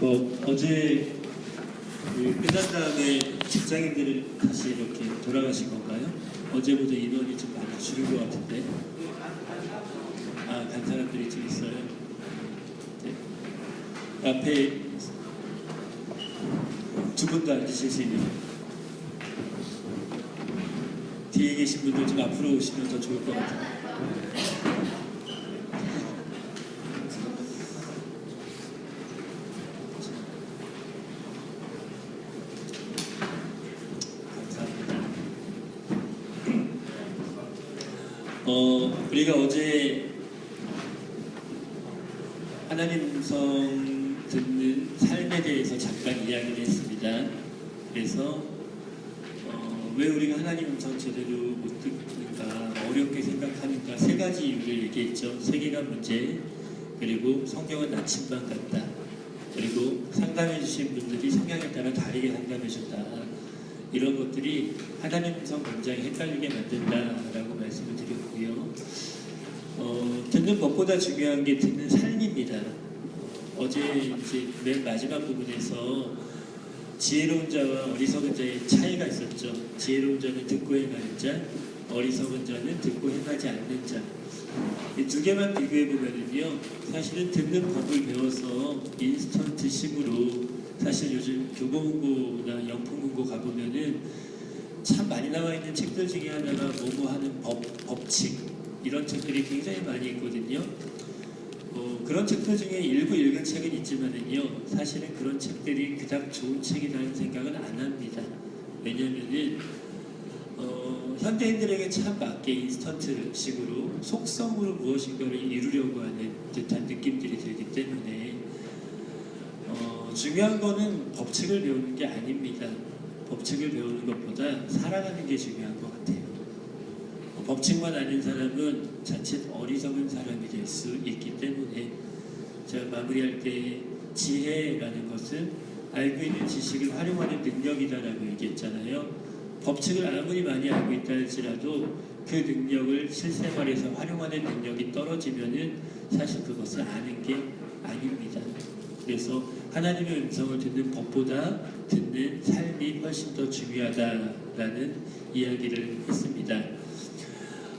어제 끝난 다음에 직장인들을 다시 이렇게 돌아가신 건가요? 어제보다 인원이 좀 많이 줄은 것 같은데. 간 사람들이 좀 있어요. 네. 앞에 두 분도 앉으실 수 있는. 뒤에 계신 분들 좀 앞으로 오시면 더 좋을 것 같아요. 우리가 어제 하나님 음성 듣는 삶에 대해서 잠깐 이야기를 했습니다. 그래서 왜 우리가 하나님 음성 제대로 못 듣는가, 어렵게 생각하는가, 세 가지 이유를 얘기했죠. 세계관 문제, 그리고 성경은 나침반 같다, 그리고 상담해 주신 분들이 성향에 따라 다르게 상담해 준다. 이런 것들이 하나님 음성 굉장히 헷갈리게 만든다라고 말씀을 드렸고요. 듣는 것보다 중요한 게 듣는 삶입니다. 어제 이제 맨 마지막 부분에서 지혜로운 자와 어리석은 자의 차이가 있었죠. 지혜로운 자는 듣고 행하는 자, 어리석은 자는 듣고 행하지 않는 자. 이 두 개만 비교해 보면은요, 사실은 듣는 법을 배워서 인스턴트식으로, 사실 요즘 교보문고나 영풍문고 가보면은 참 많이 나와 있는 책들 중에 하나가 뭐뭐 하는 법칙, 이런 책들이 굉장히 많이 있거든요. 그런 책들 중에 일부 읽은 책은 있지만은요, 사실은 그런 책들이 그닥 좋은 책이라는 생각은 안 합니다. 왜냐면은 현대인들에게 참 맞게 인스턴트식으로 속성으로 무엇인가를 이루려고 하는 듯한 느낌들이 들기 때문에 중요한 거는 법칙을 배우는 게 아닙니다. 법칙을 배우는 것보다 살아가는 게 중요한 것 같아요. 법칙만 아는 사람은 자칫 어리석은 사람이 될 수 있기 때문에, 제가 마무리할 때 지혜라는 것은 알고 있는 지식을 활용하는 능력이다라고 얘기했잖아요. 법칙을 아무리 많이 알고 있다 할지라도 그 능력을 실생활에서 활용하는 능력이 떨어지면은 사실 그것을 아는 게 아닙니다. 그래서 하나님의 음성을 듣는 법보다 듣는 삶이 훨씬 더 중요하다라는 이야기를 했습니다.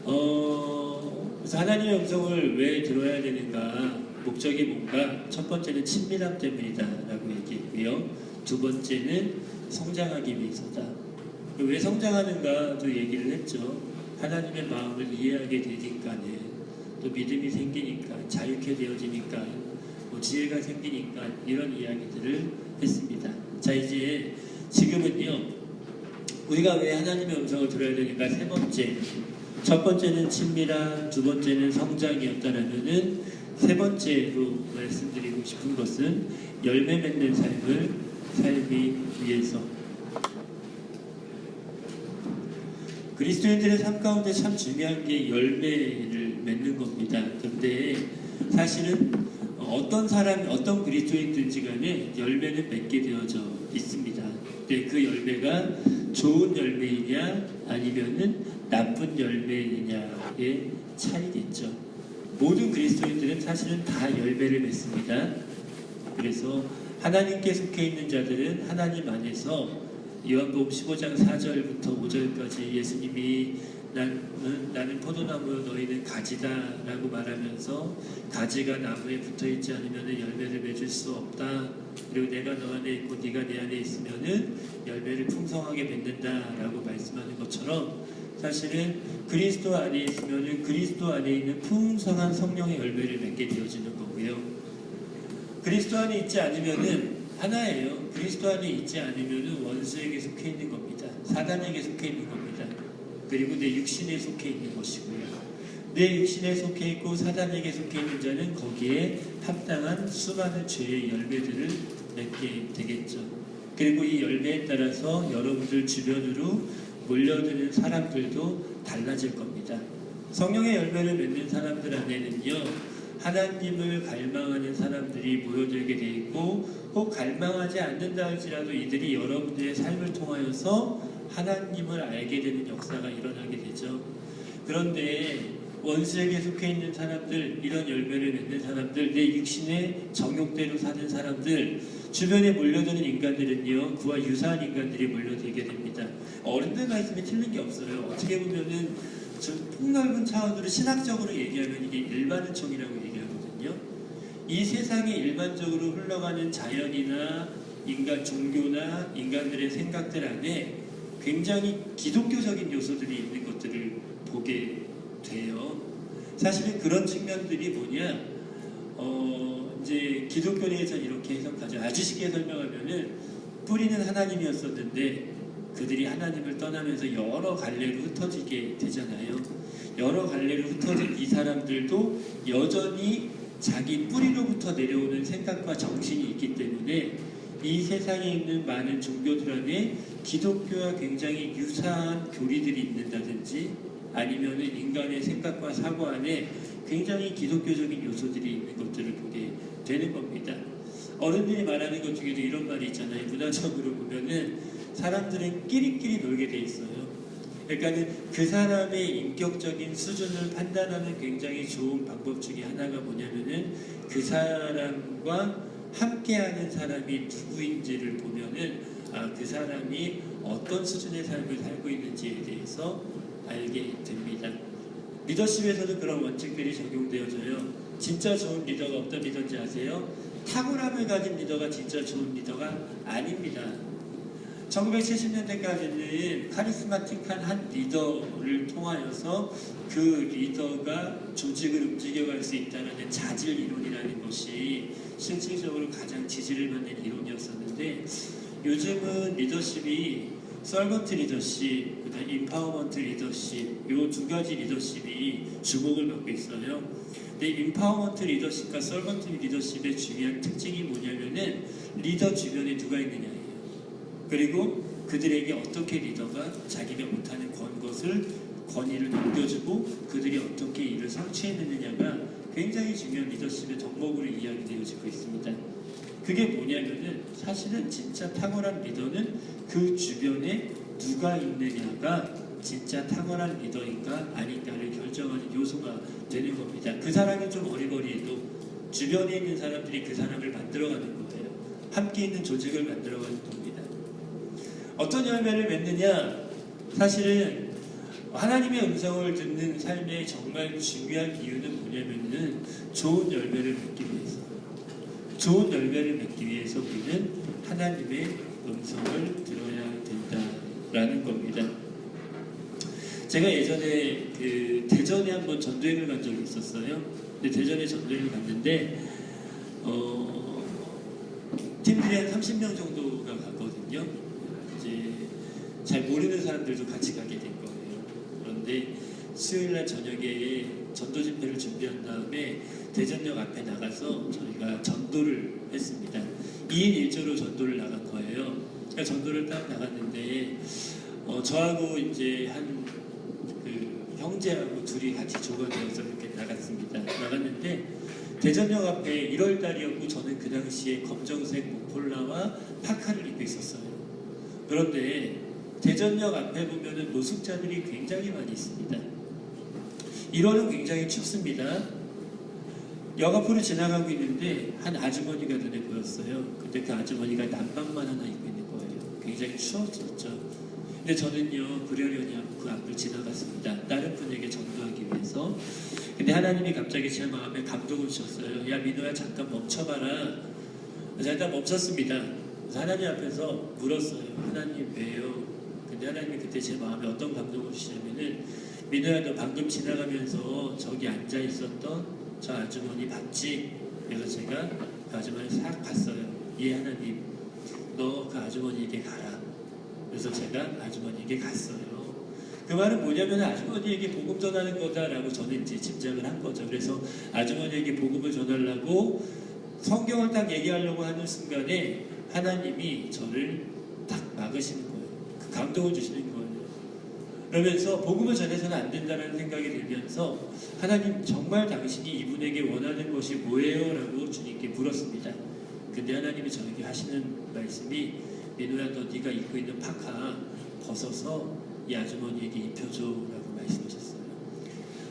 그래서 하나님의 음성을 왜 들어야 되는가, 목적이 뭔가, 첫 번째는 친밀함 때문이다 라고 얘기했고요. 두 번째는 성장하기 위해서다. 왜 성장하는가도 얘기를 했죠. 하나님의 마음을 이해하게 되니까는, 또 믿음이 생기니까, 자유케 되어지니까, 지혜가 생기니까, 이런 이야기들을 했습니다. 자, 이제 지금은요, 우리가 왜 하나님의 음성을 들어야 되는가, 세 번째, 첫 번째는 친밀함, 두 번째는 성장이었다라면은 세 번째로 말씀드리고 싶은 것은 열매 맺는 삶을 살기 위해서. 그리스도인들의 삶 가운데 참 중요한 게 열매를 맺는 겁니다. 그런데 사실은 어떤 사람, 어떤 그리스도인든지 간에 열매는 맺게 되어져 있습니다. 근데 그 열매가 좋은 열매이냐 아니면은 나쁜 열매이냐의 차이겠죠. 모든 그리스도인들은 사실은 다 열매를 맺습니다. 그래서 하나님께 속해 있는 자들은 하나님 안에서, 요한복음 15장 4절부터 5절까지 예수님이 나는 포도나무요 너희는 가지다 라고 말하면서, 가지가 나무에 붙어있지 않으면 열매를 맺을 수 없다, 그리고 내가 너 안에 있고 네가 내 안에 있으면 열매를 풍성하게 맺는다 라고 말씀하는 것처럼, 사실은 그리스도 안에 있으면 그리스도 안에 있는 풍성한 성령의 열매를 맺게 되어지는 거고요. 그리스도 안에 있지 않으면 하나예요. 그리스도 안에 있지 않으면 원수에게 속해 있는 겁니다. 사단에게 속해 있는 겁니다. 그리고 내 육신에 속해 있는 것이고요. 내 육신에 속해 있고 사단에게 속해 있는 자는 거기에 합당한 수많은 죄의 열매들을 맺게 되겠죠. 그리고 이 열매에 따라서 여러분들 주변으로 몰려드는 사람들도 달라질 겁니다. 성령의 열매를 맺는 사람들 안에는요, 하나님을 갈망하는 사람들이 모여들게 돼 있고, 혹 갈망하지 않는다 할지라도 이들이 여러분들의 삶을 통하여서 하나님을 알게 되는 역사가 일어나게 되죠. 그런데 원수에게 속해 있는 사람들, 이런 열매를 맺는 사람들, 내 육신의 정욕대로 사는 사람들, 주변에 몰려드는 인간들은요, 그와 유사한 인간들이 몰려들게 됩니다. 어른들과 있으면 틀린 게 없어요. 어떻게 보면은 좀 폭넓은 차원으로 신학적으로 얘기하면 이게 일반은총이라고 얘기하거든요. 이 세상에 일반적으로 흘러가는 자연이나 인간 종교나 인간들의 생각들 안에 굉장히 기독교적인 요소들이 있는 것들을 보게 돼요. 사실은 그런 측면들이 뭐냐, 이제 기독교에서 이렇게 해석하죠. 아주 쉽게 설명하면은 뿌리는 하나님이었었는데 그들이 하나님을 떠나면서 여러 갈래로 흩어지게 되잖아요. 여러 갈래로 흩어진 이 사람들도 여전히 자기 뿌리로부터 내려오는 생각과 정신이 있기 때문에 이 세상에 있는 많은 종교들 안에 기독교와 굉장히 유사한 교리들이 있는다든지 아니면은 인간의 생각과 사고 안에 굉장히 기독교적인 요소들이 있는 것들을 보게 되는 겁니다. 어른들이 말하는 것 중에도 이런 말이 있잖아요. 문화적으로 보면은 사람들은 끼리끼리 놀게 돼 있어요. 그러니까는 그 사람의 인격적인 수준을 판단하는 굉장히 좋은 방법 중에 하나가 뭐냐면은 그 사람과 함께하는 사람이 누구인지를 보면은 그 사람이 어떤 수준의 삶을 살고 있는지에 대해서 알게 됩니다. 리더십에서도 그런 원칙들이 적용되어져요. 진짜 좋은 리더가 어떤 리더인지 아세요? 탁월함을 가진 리더가 진짜 좋은 리더가 아닙니다. 1970년대까지는 카리스마틱한 한 리더를 통하여서 그 리더가 조직을 움직여갈 수 있다는 자질 이론이라는 것이 실질적으로 가장 지지를 받는 이론이었었는데 요즘은 리더십이 서번트 리더십, 그다음 임파워먼트 리더십 이 두 가지 리더십이 주목을 받고 있어요. 근데 임파워먼트 리더십과 서번트 리더십의 중요한 특징이 뭐냐면은 리더 주변에 누가 있느냐예요. 그리고 그들에게 어떻게 리더가 자기가 못하는 것을 권위를 넘겨주고 그들이 어떻게 일을 성취해내느냐가 굉장히 중요한 리더십의 덕목으로 이야기되어지고 있습니다. 그게 뭐냐면은 사실은 진짜 탁월한 리더는 그 주변에 누가 있느냐가 진짜 탁월한 리더인가 아닌가를 결정하는 요소가 되는 겁니다. 그 사람이 좀 어리버리해도 주변에 있는 사람들이 그 사람을 만들어가는 거예요. 함께 있는 조직을 만들어가는 겁니다. 어떤 열매를 맺느냐? 사실은 하나님의 음성을 듣는 삶의 정말 중요한 이유는 뭐냐면은 좋은 열매를 맺기 위해서. 좋은 열매를 맺기 위해서 우리는 하나님의 음성을 들어야 된다라는 겁니다. 제가 예전에 그 대전에 한번 전도행을 간 적이 있었어요. 근데 대전에 전도행을 갔는데 팀들이 한 30명 정도가 갔거든요. 이제 잘 모르는 사람들도 같이 가게 된 거예요. 그런데 수요일날 저녁에 전도 집회를 준비한 다음에 대전역 앞에 나가서 저희가 전도를 했습니다. 2인 1조로 전도를 나간 거예요. 그러니까 전도를 딱 나갔는데 저하고 이제 한 그 형제하고 둘이 같이 조가되어서 이렇게 나갔습니다. 나갔는데 대전역 앞에 1월 달이었고 저는 그 당시에 검정색 목폴라와 파카를 입고 있었어요. 그런데 대전역 앞에 보면은 노숙자들이 굉장히 많이 있습니다. 1월은 굉장히 춥습니다. 역 앞으로 지나가고 있는데 한 아주머니가 눈에 보였어요. 근데 그 아주머니가 난방만 하나 입고 있는 거예요. 굉장히 추웠었죠. 근데 저는요 그러려니 그 앞을 지나갔습니다. 다른 분에게 전도하기 위해서. 근데 하나님이 갑자기 제 마음에 감동을 주셨어요. 야 민호야 잠깐 멈춰봐라. 잠깐 멈췄습니다. 그래서 하나님 앞에서 물었어요. 하나님 왜요? 근데 하나님이 그때 제 마음에 어떤 감동을 주시냐면은 민호야 너 방금 지나가면서 저기 앉아 있었던 저 아주머니 봤지? 그래서 제가 그 아주머니 싹 봤어요. 예 하나님 너 그 아주머니에게 가라. 그래서 제가 아주머니에게 갔어요. 그 말은 뭐냐면 아주머니에게 복음 전하는 거다라고 저는 이제 짐작을 한 거죠. 그래서 아주머니에게 복음을 전하려고 성경을 딱 얘기하려고 하는 순간에 하나님이 저를 딱 막으시는 거예요. 그 감동을 주시는 거예요. 그러면서 복음을 전해서는 안 된다는 생각이 들면서 하나님 정말 당신이 이분에게 원하는 것이 뭐예요? 라고 주님께 물었습니다. 근데 하나님이 저에게 하시는 말씀이 민호야 너 네가 입고 있는 파카 벗어서 이 아주머니에게 입혀줘 라고 말씀하셨어요.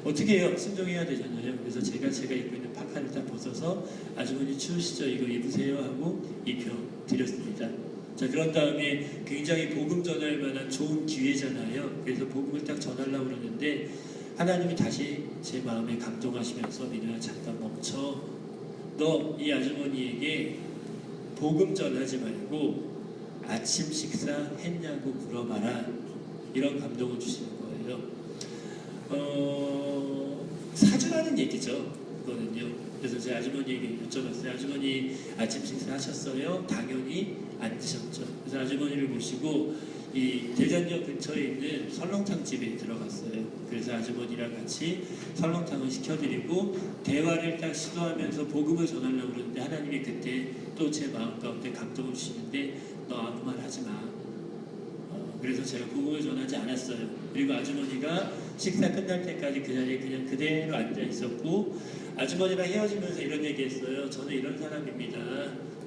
어떻게 해요? 순종해야 되잖아요. 그래서 제가 입고 있는 파카를 딱 벗어서 아주머니 추우시죠? 이거 입으세요 하고 입혀 드렸습니다. 자, 그런 다음에 굉장히 복음 전할 만한 좋은 기회잖아요. 그래서 복음을 딱 전하려고 그러는데 하나님이 다시 제 마음에 감동하시면서 민호야 잠깐 멈춰. 너 이 아주머니에게 복음 전하지 말고 아침 식사 했냐고 물어봐라. 이런 감동을 주시는 거예요. 사주라는 얘기죠. 그거는요. 그래서 제 아주머니에게 여쭤봤어요. 아주머니 아침 식사 하셨어요? 당연히 안 드셨죠. 그래서 아주머니를 모시고 이 대전역 근처에 있는 설렁탕 집에 들어갔어요. 그래서 아주머니랑 같이 설렁탕을 시켜드리고 대화를 딱 시도하면서 복음을 전하려고 그러는데 하나님이 그때 또 제 마음 가운데 감동을 주시는데 너 아무 말 하지 마. 그래서 제가 복음을 전하지 않았어요. 그리고 아주머니가 식사 끝날 때까지 그 자리에 그냥 그대로 앉아 있었고 아주머니랑 헤어지면서 이런 얘기했어요. 저는 이런 사람입니다.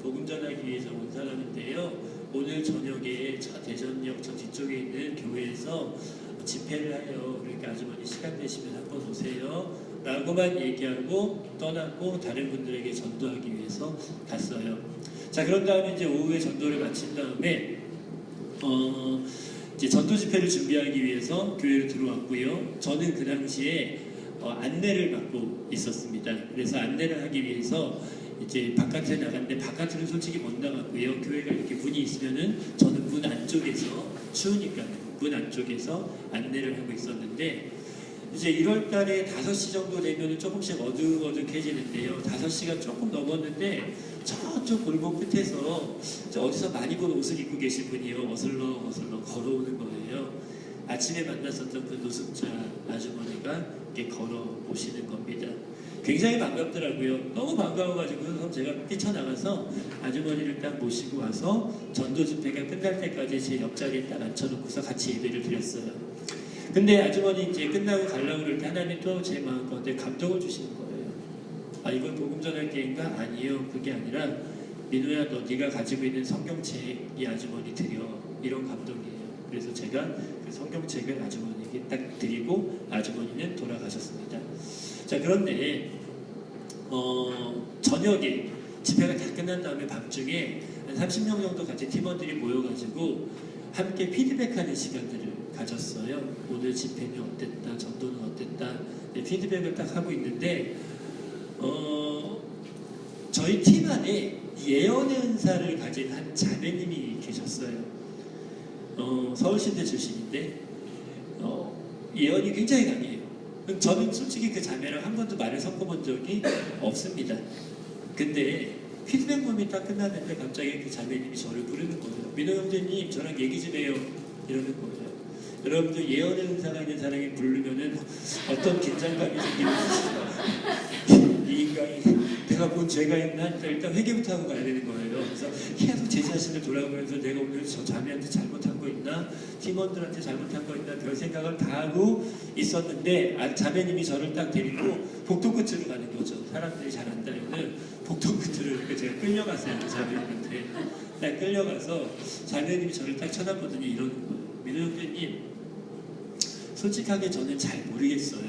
복음 전하기 위해서 온 사람인데요. 오늘 저녁에 저 대전역 저 뒤쪽에 있는 교회에서 집회를 해요. 그러니까 아주머니 시간 되시면 한번 오세요. 라고만 얘기하고 떠났고 다른 분들에게 전도하기 위해서 갔어요. 자, 그런 다음에 이제 오후에 전도를 마친 다음에 이제 전도 집회를 준비하기 위해서 교회로 들어왔고요. 저는 그 당시에 안내를 맡고 있었습니다. 그래서 안내를 하기 위해서 이제 바깥에 나갔는데 바깥으로는 솔직히 못 나갔고요. 교회가 이렇게 문이 있으면은 저는 문 안쪽에서 추우니까 문 안쪽에서 안내를 하고 있었는데 이제 1월 달에 5시 정도 되면은 조금씩 어둑어둑해지는데요. 5시가 조금 넘었는데 저쪽 골목 끝에서 어디서 많이 본 옷을 입고 계신 분이요. 어슬렁 걸어오는 거예요. 아침에 만났었던 그 노숙자 아주머니가 이렇게 걸어오시는 겁니다. 굉장히 반갑더라고요. 너무 반가워가지고 제가 뛰쳐나가서 아주머니를 딱 모시고 와서 전도 집회가 끝날 때까지 제 옆자리에 딱 앉혀놓고서 같이 예배를 드렸어요. 근데 아주머니 이제 끝나고 가려고 그럴 때 하나님 또 제 마음 가운데 감동을 주시는 거예요. 아, 이건 복음 전할 게인가? 아니요. 그게 아니라 민호야 너 네가 가지고 있는 성경책 이 아주머니 드려. 이런 감동이에요. 그래서 제가 그 성경책을 아주머니에게 딱 드리고 아주머니는 돌아가셨습니다. 자, 그런데 저녁에 집회가 다 끝난 다음에 밤중에 한 30명 정도 같이 팀원들이 모여가지고 함께 피드백하는 시간들을 가졌어요. 오늘 집회는 어땠다, 전도는 어땠다, 피드백을 딱 하고 있는데 저희 팀 안에 예언의 은사를 가진 한 자매님이 계셨어요. 서울신대 출신인데 예언이 굉장히 강해요. 저는 솔직히 그 자매랑 한 번도 말을 섞어본 적이 없습니다. 근데 피드백 모임이 딱 끝났는데 갑자기 그 자매님이 저를 부르는 거예요. 민호 형제님 저랑 얘기 좀 해요. 이러는 거예요. 여러분들 예언의 은사가 있는 사람이 부르면은 어떤 긴장감이 생기는지 이 인간이 내가 뭔 죄가 있나? 일단 회개부터 하고 가야 되는 거예요. 그래서 계속 제 자신을 돌아보면서 내가 오늘 저 자매한테 잘못한 거 있나? 팀원들한테 잘못한 거 있나? 별 생각을 다 하고 있었는데 자매님이 저를 딱 데리고 복도 끝으로 가는 거죠. 사람들이 잘 안 다니는 복도 끝으로. 그러니까 제가 끌려갔어요. 그 자매님한테. 딱 끌려가서 자매님이 저를 딱 쳐다보더니 이러는 거예요. 민호 형제님 솔직하게 저는 잘 모르겠어요.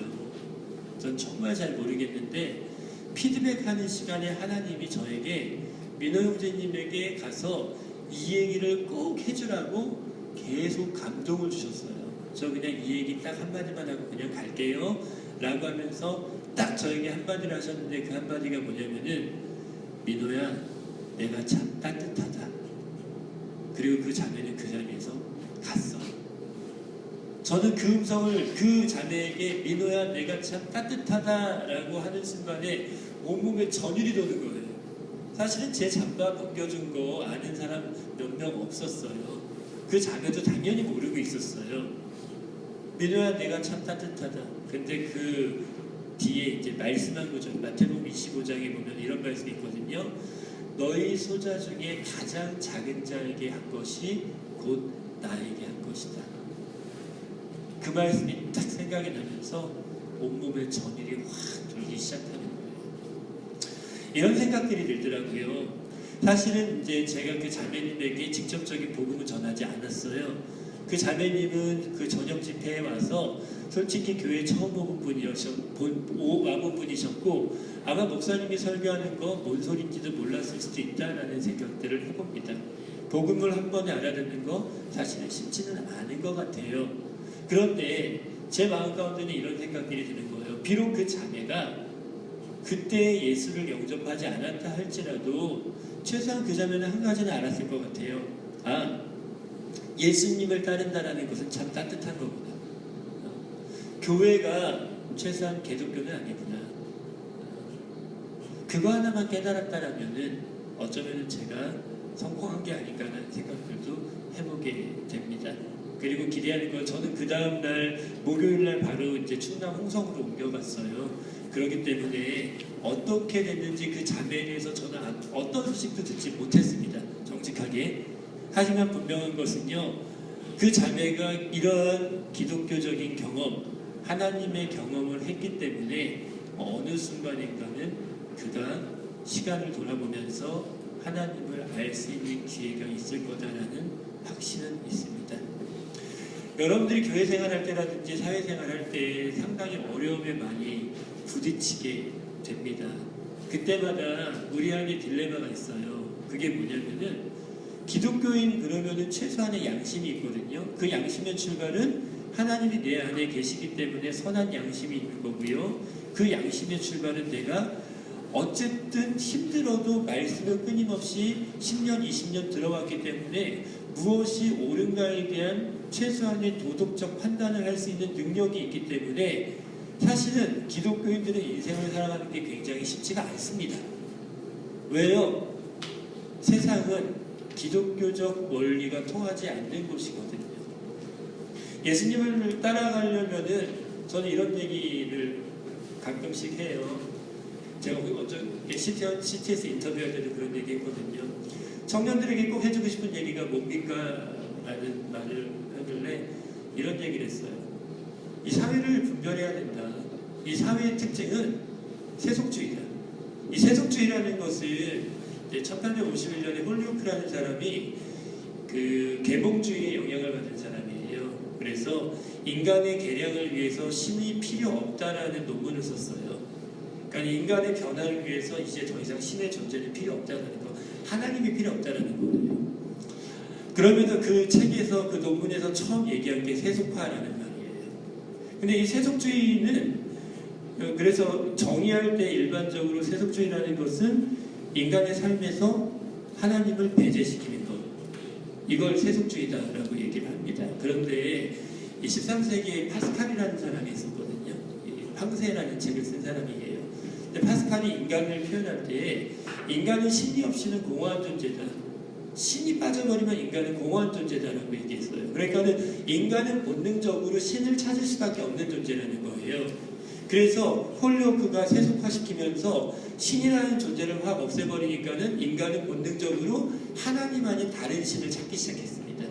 전 정말 잘 모르겠는데 피드백하는 시간에 하나님이 저에게 민호 형제님에게 가서 이 얘기를 꼭 해주라고 계속 감동을 주셨어요. 저 그냥 이 얘기 딱 한마디만 하고 그냥 갈게요 라고 하면서 딱 저에게 한마디를 하셨는데 그 한마디가 뭐냐면은 민호야 내가 참 따뜻하다. 그리고 그 자매는 그 자리에서 갔어. 저는 그 음성을 그 자매에게 민호야 내가 참 따뜻하다라고 하는 순간에 온몸에 전율이 도는 거예요. 사실은 제 잠바 벗겨준 거 아는 사람 몇 명 없었어요. 그 자매도 당연히 모르고 있었어요. 민호야 내가 참 따뜻하다. 근데 그 뒤에 이제 말씀한 거죠. 마태복음 25장에 보면 이런 말씀이 있거든요. 너희 소자 중에 가장 작은 자에게 한 것이 곧 나에게 한 것이다. 그 말씀이 딱 생각이 나면서 온몸에 전율이 확 돌기 시작하는 거예요. 이런 생각들이 들더라고요. 사실은 이제 제가 그 자매님에게 직접적인 복음을 전하지 않았어요. 그 자매님은 그 저녁 집회에 와서 솔직히 교회 처음 와본 분이셨고 아마 목사님이 설교하는 거 뭔 소리인지도 몰랐을 수도 있다라는 생각들을 해봅니다. 복음을 한 번에 알아듣는 거 사실은 쉽지는 않은 것 같아요. 그런데 제 마음 가운데는 이런 생각들이 드는 거예요. 비록 그 자매가 그때 예수를 영접하지 않았다 할지라도 최소한 그 자매는 한 가지는 알았을 것 같아요. 아, 예수님을 따른다라는 것은 참 따뜻한 거구나. 교회가 최소한 기독교는 아니구나. 그거 하나만 깨달았다라면은 어쩌면은 제가 성공한 게 아닌가라는 생각들도 해보게 됩니다. 그리고 기대하는 건 저는 그 다음날 목요일날 바로 이제 충남 홍성으로 옮겨갔어요. 그렇기 때문에 어떻게 됐는지 그 자매에 대해서 저는 어떤 소식도 듣지 못했습니다. 정직하게. 하지만 분명한 것은요, 그 자매가 이러한 기독교적인 경험, 하나님의 경험을 했기 때문에 어느 순간인가는 그가 시간을 돌아보면서 하나님을 알 수 있는 기회가 있을 거다라는 확신은 있습니다. 여러분들이 교회 생활할 때라든지 사회 생활할 때 상당히 어려움에 많이 부딪히게 됩니다. 그때마다 우리 안에 딜레마가 있어요. 그게 뭐냐면은 기독교인 그러면은 최소한의 양심이 있거든요. 그 양심의 출발은 하나님이 내 안에 계시기 때문에 선한 양심이 있는 거고요. 그 양심의 출발은 내가 어쨌든 힘들어도 말씀을 끊임없이 10년, 20년 들어왔기 때문에 무엇이 옳은가에 대한 최소한의 도덕적 판단을 할 수 있는 능력이 있기 때문에 사실은 기독교인들의 인생을 살아가는 게 굉장히 쉽지가 않습니다. 왜요? 세상은 기독교적 원리가 통하지 않는 곳이거든요. 예수님을 따라가려면은 저는 이런 얘기를 가끔씩 해요. 제가 어저께 CTS 인터뷰할 때도 그런 얘기 했거든요. 청년들에게 꼭 해주고 싶은 얘기가 뭡니까? 라는 말을 하길래 이런 얘기를 했어요. 이 사회를 분별해야 된다. 이 사회의 특징은 세속주의다. 이 세속주의라는 것은 1851년에 홀리오크라는 사람이 그 계몽주의의 영향을 받은 사람이에요. 그래서 인간의 개량을 위해서 신이 필요 없다라는 논문을 썼어요. 그러니까 인간의 변화를 위해서 이제 더 이상 신의 존재는 필요 없다라는 거, 하나님이 필요 없다라는 거예요. 그러면서 그 책에서 그 논문에서 처음 얘기한 게 세속화라는 말이에요. 근데 이 세속주의는 그래서 정의할 때 일반적으로 세속주의라는 것은 인간의 삶에서 하나님을 배제시키는 것, 이걸 세속주의다라고 얘기를 합니다. 그런데 이 13세기에 파스칼이라는 사람이 있었거든요. 황세라는 책을 쓴 사람이에요. 근데 파스칼이 인간을 표현할 때 인간은 신이 없이는 공허한 존재다. 신이 빠져버리면 인간은 공허한 존재다라고 얘기했어요. 그러니까는 인간은 본능적으로 신을 찾을 수밖에 없는 존재라는 거예요. 그래서 홀리오크가 세속화시키면서 신이라는 존재를 확 없애버리니까는 인간은 본능적으로 하나님 아닌 다른 신을 찾기 시작했습니다.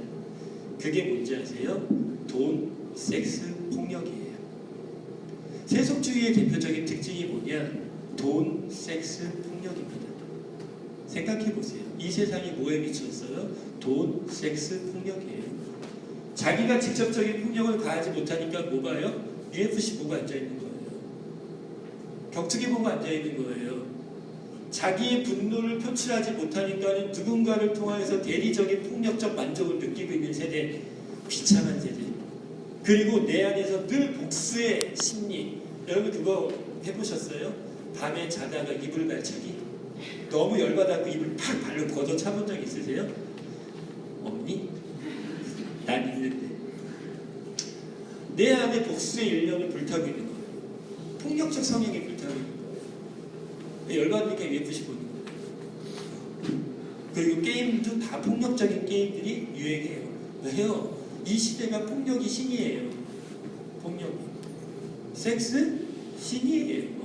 그게 뭔지 아세요? 돈, 섹스, 폭력이에요. 세속주의의 대표적인 특징이 뭐냐? 돈, 섹스, 폭력입니다. 생각해보세요. 이 세상이 뭐에 미쳤어요? 돈, 섹스, 폭력이에요. 자기가 직접적인 폭력을 가하지 못하니까 뭐 봐요? UFC 보고 앉아있는 거예요. 격투기 보고 앉아있는 거예요. 자기의 분노를 표출하지 못하니까 누군가를 통해서 대리적인 폭력적 만족을 느끼고 있는 세대, 비참한 세대. 그리고 내 안에서 늘 복수의 심리. 여러분 그거 해보셨어요? 밤에 자다가 이불 발차기? 너무 열받아서 이불 팍 발로 걷어 차본 적 있으세요? 없니? 난 있는데. 내 안에 복수의 일념이 불타고 있는 거예요. 폭력적 성향이 불타고 있는 거예요. 열받으니까 UFC 보는 거예요. 그리고 게임도 다 폭력적인 게임들이 유행해요. 왜요? 이 시대가 폭력이 신이에요. 폭력이. 섹스? 신이에요.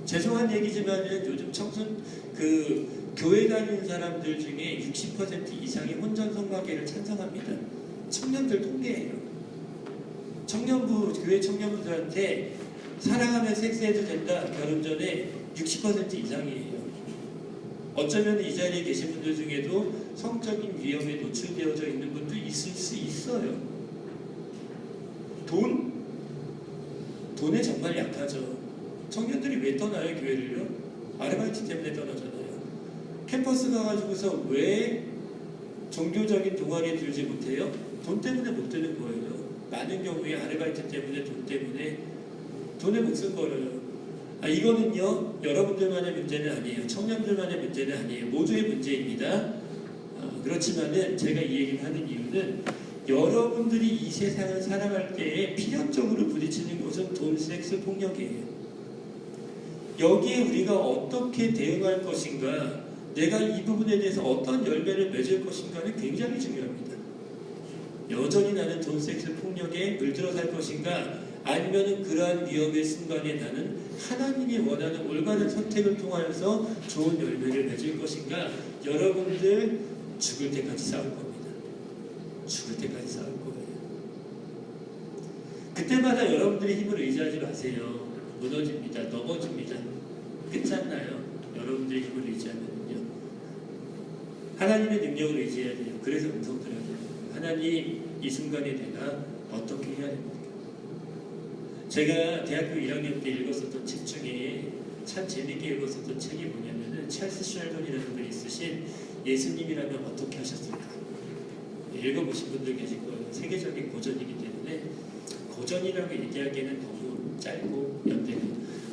죄송한 얘기지만 요즘 청순 교회 다니는 사람들 중에 60% 이상이 혼전 성관계를 찬성합니다. 청년들 통계예요. 교회 청년부들한테 사랑하면 섹스해도 된다 결혼 전에 60% 이상이에요. 어쩌면 이 자리에 계신 분들 중에도 성적인 위험에 노출되어져 있는 분도 있을 수 있어요. 돈에 정말 약하죠. 청년들이 왜 떠나요, 교회를요? 아르바이트 때문에 떠나잖아요. 캠퍼스 가가지고서 왜 종교적인 동아리에 들지 못해요? 돈 때문에 못 드는 거예요. 많은 경우에 아르바이트 때문에, 돈 때문에 돈에 목숨 걸어요. 이거는요, 여러분들만의 문제는 아니에요. 청년들만의 문제는 아니에요. 모두의 문제입니다. 그렇지만은 제가 이 얘기를 하는 이유는 여러분들이 이 세상을 살아갈 때에 필연적으로 부딪히는 것은 돈, 섹스, 폭력이에요. 여기에 우리가 어떻게 대응할 것인가, 내가 이 부분에 대해서 어떤 열매를 맺을 것인가는 굉장히 중요합니다. 여전히 나는 돈, 섹스, 폭력에 물들어 살 것인가, 아니면 그러한 위험의 순간에 나는 하나님이 원하는 올바른 선택을 통하여서 좋은 열매를 맺을 것인가. 여러분들 죽을 때까지 싸울 겁니다. 죽을 때까지 싸울 거예요. 그때마다 여러분들의 힘을 의지하지 마세요. 무너집니다. 넘어집니다. 끝장나요. 여러분들의 힘을 의지하면요. 하나님의 능력을 의지해야 돼요. 그래서 음성 들어야 돼요. 하나님, 이 순간에 내가 어떻게 해야 됩니까? 제가 대학교 1학년 때 읽었었던 책 중에 참 재밌게 읽었었던 책이 뭐냐면은 찰스 쉘던이라는 분이 쓰신 예수님이라면 어떻게 하셨을까? 읽어보신 분들 계실 거예요. 세계적인 고전이기 때문에 고전이라고 얘기하기에는 너무 짧고 연대고,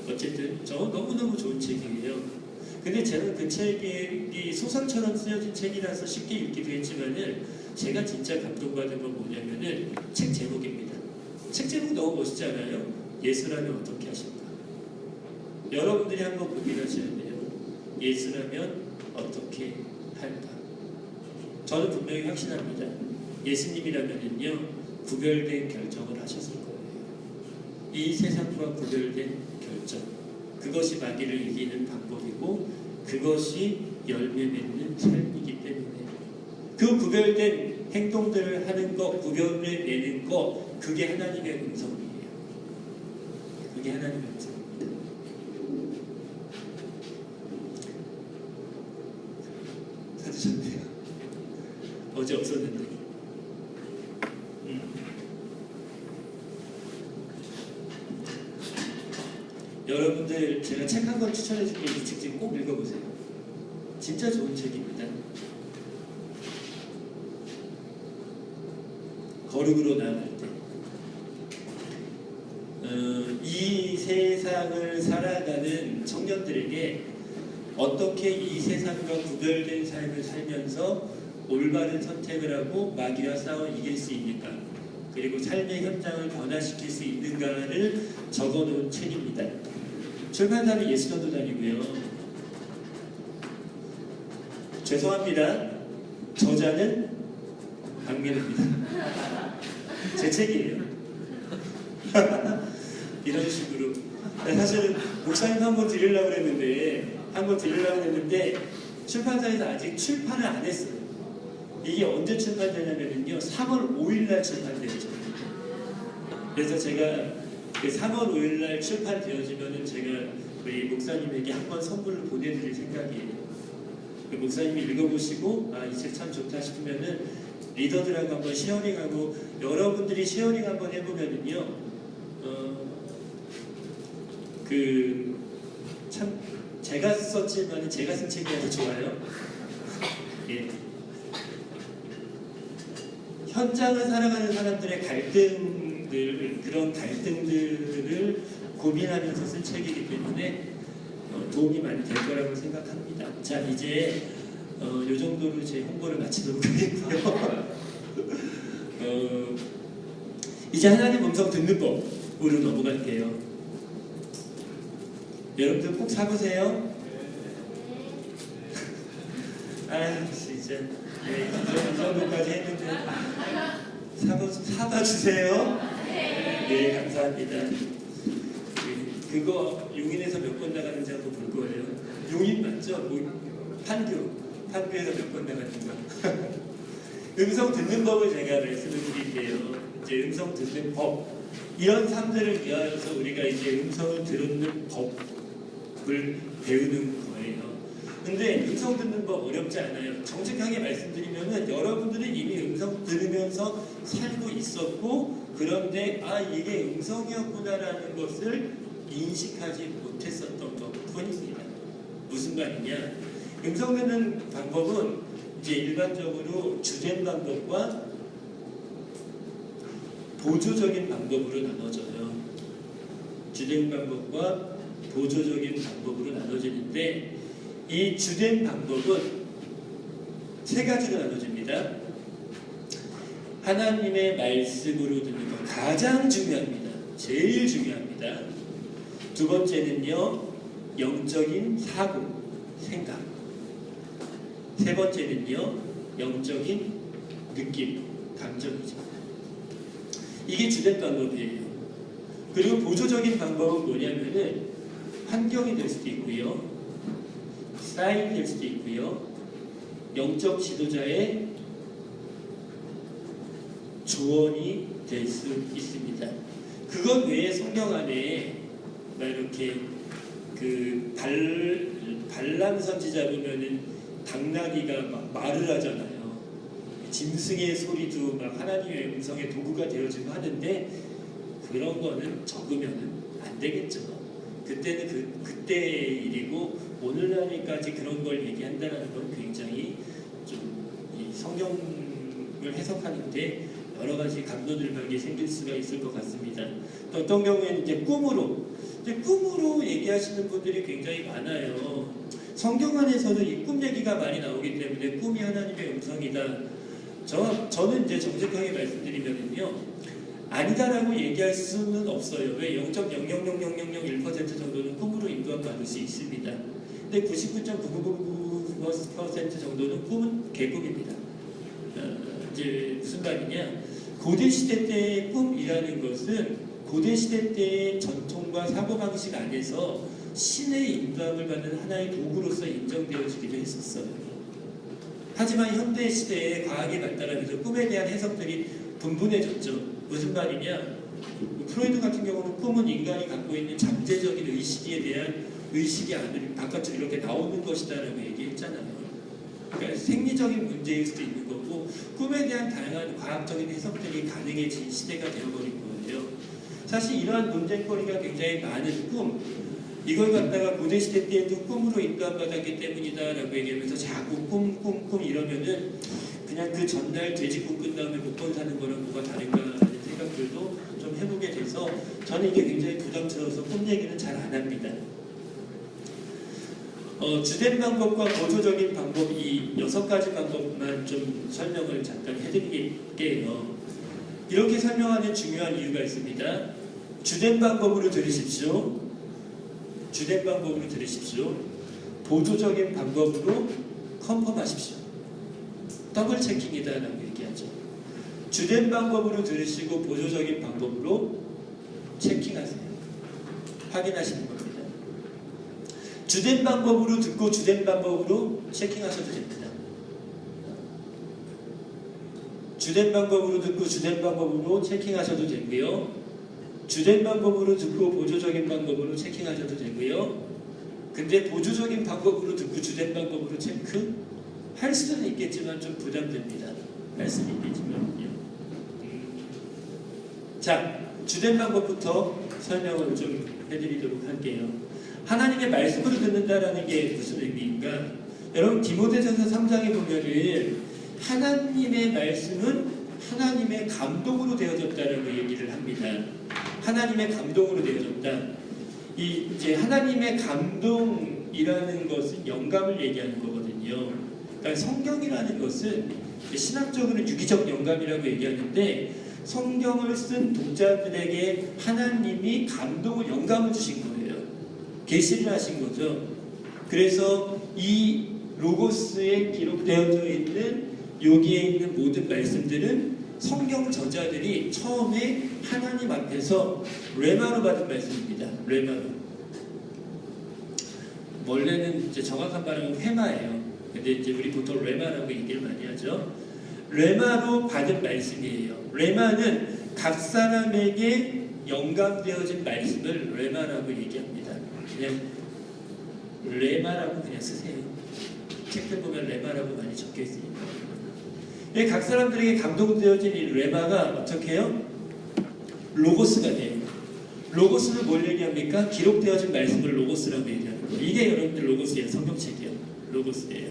어쨌든 저 너무너무 좋은 책이에요. 근데 저는 그 책이 소설처럼 쓰여진 책이라서 쉽게 읽기도 했지만은 제가 진짜 감동받은 건 뭐냐면은 책 제목입니다. 책 제목 너무 멋있지 않아요? 예수라면 어떻게 하실까? 여러분들이 한번 고민하셔야 돼요. 예수라면 어떻게 할까? 저는 분명히 확신합니다. 예수님이라면요, 구별된 결정을 하셨을 거예요. 이 세상과 구별된 결정. 그것이 마귀를 이기는 방법이고, 그것이 열매 맺는 삶이기 때문에 그 구별된 행동들을 하는 것, 구별을 내는 것, 그게 하나님의 음성이에요. 그게 하나님의 음성입니다. 찾으셨네요. 어제 없었는데. 여러분들 제가 책 한 권 추천해 줄게요. 이 책 지금 꼭 읽어보세요. 진짜 좋은 책입니다. 거룩으로 나아갈 때. 이 세상을 살아가는 청년들에게 어떻게 이 세상과 구별된 삶을 살면서 올바른 선택을 하고 마귀와 싸워 이길 수 있는가, 그리고 삶의 현장을 변화시킬 수 있는가를 적어놓은 책입니다. 출판사는 예수전도단이고요. 죄송합니다. 저자는 박민우입니다. 제 책이에요. 이런 식으로. 사실은 목사님 한번 드리려고 했는데 출판사에서 아직 출판을 안 했어요. 이게 언제 출판되냐면요, 3월 5일날 출판되죠. 그래서 제가 그 3월 5일날 출판되어지면은 제가 우리 목사님에게 한번 선물로 보내드릴 생각이에요. 그 목사님이 읽어보시고 이 책 참 좋다 싶으면은 리더들하고 한번 쉐어링하고, 여러분들이 쉐어링 한번 해보면은요, 참 제가 썼지만 제가 쓴 책이 더 좋아요. 예. 현장을 살아가는 사람들의 그런 갈등들을 고민하면서 쓴 책이기 때문에 도움이 많이 될 거라고 생각합니다. 자, 이제 요 정도로 제 홍보를 마치도록 하겠고요. 이제 하나님 음성 듣는 법으로 넘어갈게요. 여러분들 꼭 사보세요. 진짜 이 정도까지 했는데 사봐주세요. 네, 감사합니다. 그거 용인에서 몇 번 나가는지 한번 볼 거예요. 용인 맞죠? 판교에서 몇 번 나가는가? 음성 듣는 법을 제가 말씀을 드릴게요. 이제 음성 듣는 법, 이런 삶들을 위하여서 우리가 이제 음성을 듣는 법을 배우는 거예요. 근데 음성 듣는 법 어렵지 않아요. 정직하게 말씀드리면은 여러분들은 이미 음성 들으면서 살고 있었고, 그런데 이게 음성이었구나라는 것을 인식하지 못했었던 것 뿐입니다. 무슨 말이냐? 음성 듣는 방법은 이제 일반적으로 주된 방법과 보조적인 방법으로 나눠져요. 주된 방법과 보조적인 방법으로 나눠지는데, 이 주된 방법은 세 가지로 나눠집니다. 하나님의 말씀으로 듣는 것, 가장 중요합니다. 제일 중요합니다. 두 번째는요, 영적인 사고, 생각. 세 번째는요, 영적인 느낌, 감정이죠. 이게 주된 방법이에요. 그리고 보조적인 방법은 뭐냐면은 환경이 될 수도 있고요, 사인이 될 수도 있고요, 영적 지도자의 조언이 될 수 있습니다. 그것 외에 성경 안에 막 이렇게 그 발람 선지자 보면은 당나귀가 막 말을 하잖아요. 짐승의 소리도 막 하나님의 음성의 도구가 되어지고 하는데, 그런 거는 적으면은 안 되겠죠. 그때는 그때의 일이고, 오늘날까지 그런 걸 얘기한다는 건 굉장히 좀 이 성경을 해석하는데 여러 가지 감도들이 생길 수가 있을 것 같습니다. 또 어떤 경우에는 이제 꿈으로 얘기하시는 분들이 굉장히 많아요. 성경 안에서는 이 꿈 얘기가 많이 나오기 때문에 꿈이 하나님의 음성이다. 저는 이제 정직하게 말씀드리면요, 아니다라고 얘기할 수는 없어요. 왜? 0.0000001% 정도는 꿈으로 인도함 받을 수 있습니다. 근데 99.9999% 정도는 꿈은 개꿈입니다. 이제 무슨 말이냐? 고대 시대 때의 꿈이라는 것은 고대 시대 때의 전통과 사고방식 안에서 신의 인도함을 받는 하나의 도구로서 인정되어지기도 했었어요. 하지만 현대 시대에 과학이 발달하면서 꿈에 대한 해석들이 분분해졌죠. 무슨 말이냐? 프로이드 같은 경우는 꿈은 인간이 갖고 있는 잠재적인 의식에 대한 의식이 바깥으로 이렇게 나오는 것이다라고 얘기했잖아요. 그러니까 생리적인 문제일 수도 있는 거고, 꿈에 대한 다양한 과학적인 해석들이 가능해진 시대가 되어버린 거예요. 사실 이러한 논쟁거리가 굉장히 많은 꿈, 이걸 갖다가 고대시대 때에도 꿈으로 인도받았기 때문이다라고 얘기하면서 자꾸 꿈 이러면은 그냥 그 전날 돼지꿈 꾼 다음에 목번 사는 거랑 뭐가 다른가 하는 생각들도 좀 해보게 돼서, 저는 이게 굉장히 부담스러워서 꿈 얘기는 잘 안 합니다. 주된 방법과 보조적인 방법, 이 6가지 방법만 좀 설명을 잠깐 해드릴게요. 이렇게 설명하는 중요한 이유가 있습니다. 주된 방법으로 들으십시오. 주된 방법으로 들으십시오. 보조적인 방법으로 컨펌하십시오. 더블 체킹이다라고 얘기하죠. 주된 방법으로 들으시고 보조적인 방법으로 체킹하세요. 확인하시는 겁니다. 주된 방법으로 듣고 주된 방법으로 체킹하셔도 됩니다. 주된 방법으로 듣고 주된 방법으로 체킹하셔도 되고요. 주된 방법으로 듣고 보조적인 방법으로 체킹하셔도 되고요. 근데 보조적인 방법으로 듣고 주된 방법으로 체크할 수는 있겠지만 좀 부담됩니다. 말씀이 있겠지만요. 자, 주된 방법부터 설명을 좀 해드리도록 할게요. 하나님의 말씀으로 듣는다라는 게 무슨 의미인가? 여러분, 디모데전서 3장에 보면은 하나님의 말씀은 하나님의 감동으로 되어졌다라고 얘기를 합니다. 하나님의 감동으로 되어졌다. 이제 하나님의 감동이라는 것은 영감을 얘기하는 거거든요. 그러니까 성경이라는 것은 신학적으로는 유기적 영감이라고 얘기하는데, 성경을 쓴 독자들에게 하나님이 영감을 주신 거예요. 계시를 하신 거죠. 그래서 이 로고스에 기록되어져 있는 여기에 있는 모든 말씀들은 성경 저자들이 처음에 하나님 앞에서 레마로 받은 말씀입니다. 레마로. 원래는 이제 정확한 발음은 회마예요. 근데 이제 우리 보통 레마라고 얘기를 많이 하죠. 레마로 받은 말씀이에요. 레마는 각 사람에게 영감되어진 말씀을 레마라고 얘기합니다. 그냥 레마라고 그냥 쓰세요. 책들 보면 레마라고 많이 적혀 있으니까. 각 사람들에게 감동되어진 이 레마가 어떻게 해요? 로고스가 돼요. 로고스는 뭘 얘기합니까? 기록되어진 말씀을 로고스라고 얘기하는 거예요. 이게 여러분들 로고스예요. 성경책이에요. 로고스예요.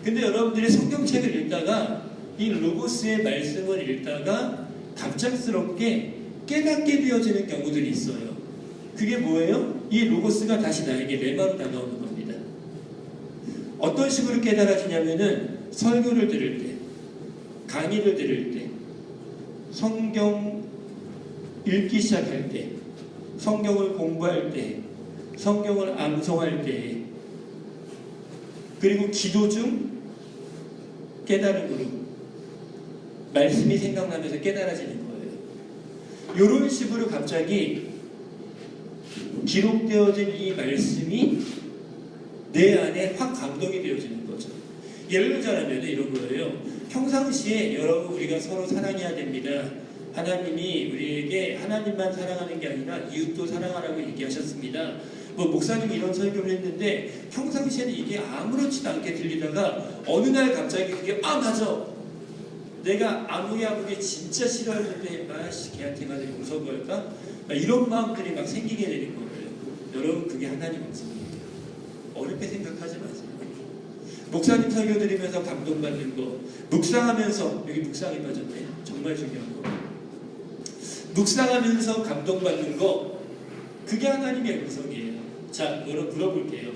근데 여러분들이 성경책을 읽다가 이 로고스의 말씀을 읽다가 갑작스럽게 깨닫게 되어지는 경우들이 있어요. 그게 뭐예요? 이 로고스가 다시 나에게 레마로 다가오는 겁니다. 어떤 식으로 깨달아지냐면은 설교를 들을 때, 강의를 들을 때, 성경 읽기 시작할 때, 성경을 공부할 때, 성경을 암송할 때, 그리고 기도 중 깨달음으로 말씀이 생각나면서 깨달아지는 거예요. 이런 식으로 갑자기 기록되어진 이 말씀이 내 안에 확 감동이 되어지는 거죠. 예를 들자면 이런 거예요. 평상시에 여러분 우리가 서로 사랑해야 됩니다. 하나님이 우리에게 하나님만 사랑하는 게 아니라 이웃도 사랑하라고 얘기하셨습니다. 목사님이 이런 설교를 했는데 평상시에는 이게 아무렇지도 않게 들리다가 어느 날 갑자기 그게 맞아! 내가 아무개 진짜 싫어했는데 걔한테 가서 용서도 할까? 이런 마음들이 막 생기게 되는 거예요. 여러분 그게 하나님 말씀이에요. 어렵게 생각하지 마세요. 목사님 설교 드리면서 감동받는 거, 묵상하면서, 여기 묵상이 빠졌네. 정말 중요한 거. 묵상하면서 감동받는 거, 그게 하나님의 음성이에요. 자, 여러분 물어볼게요.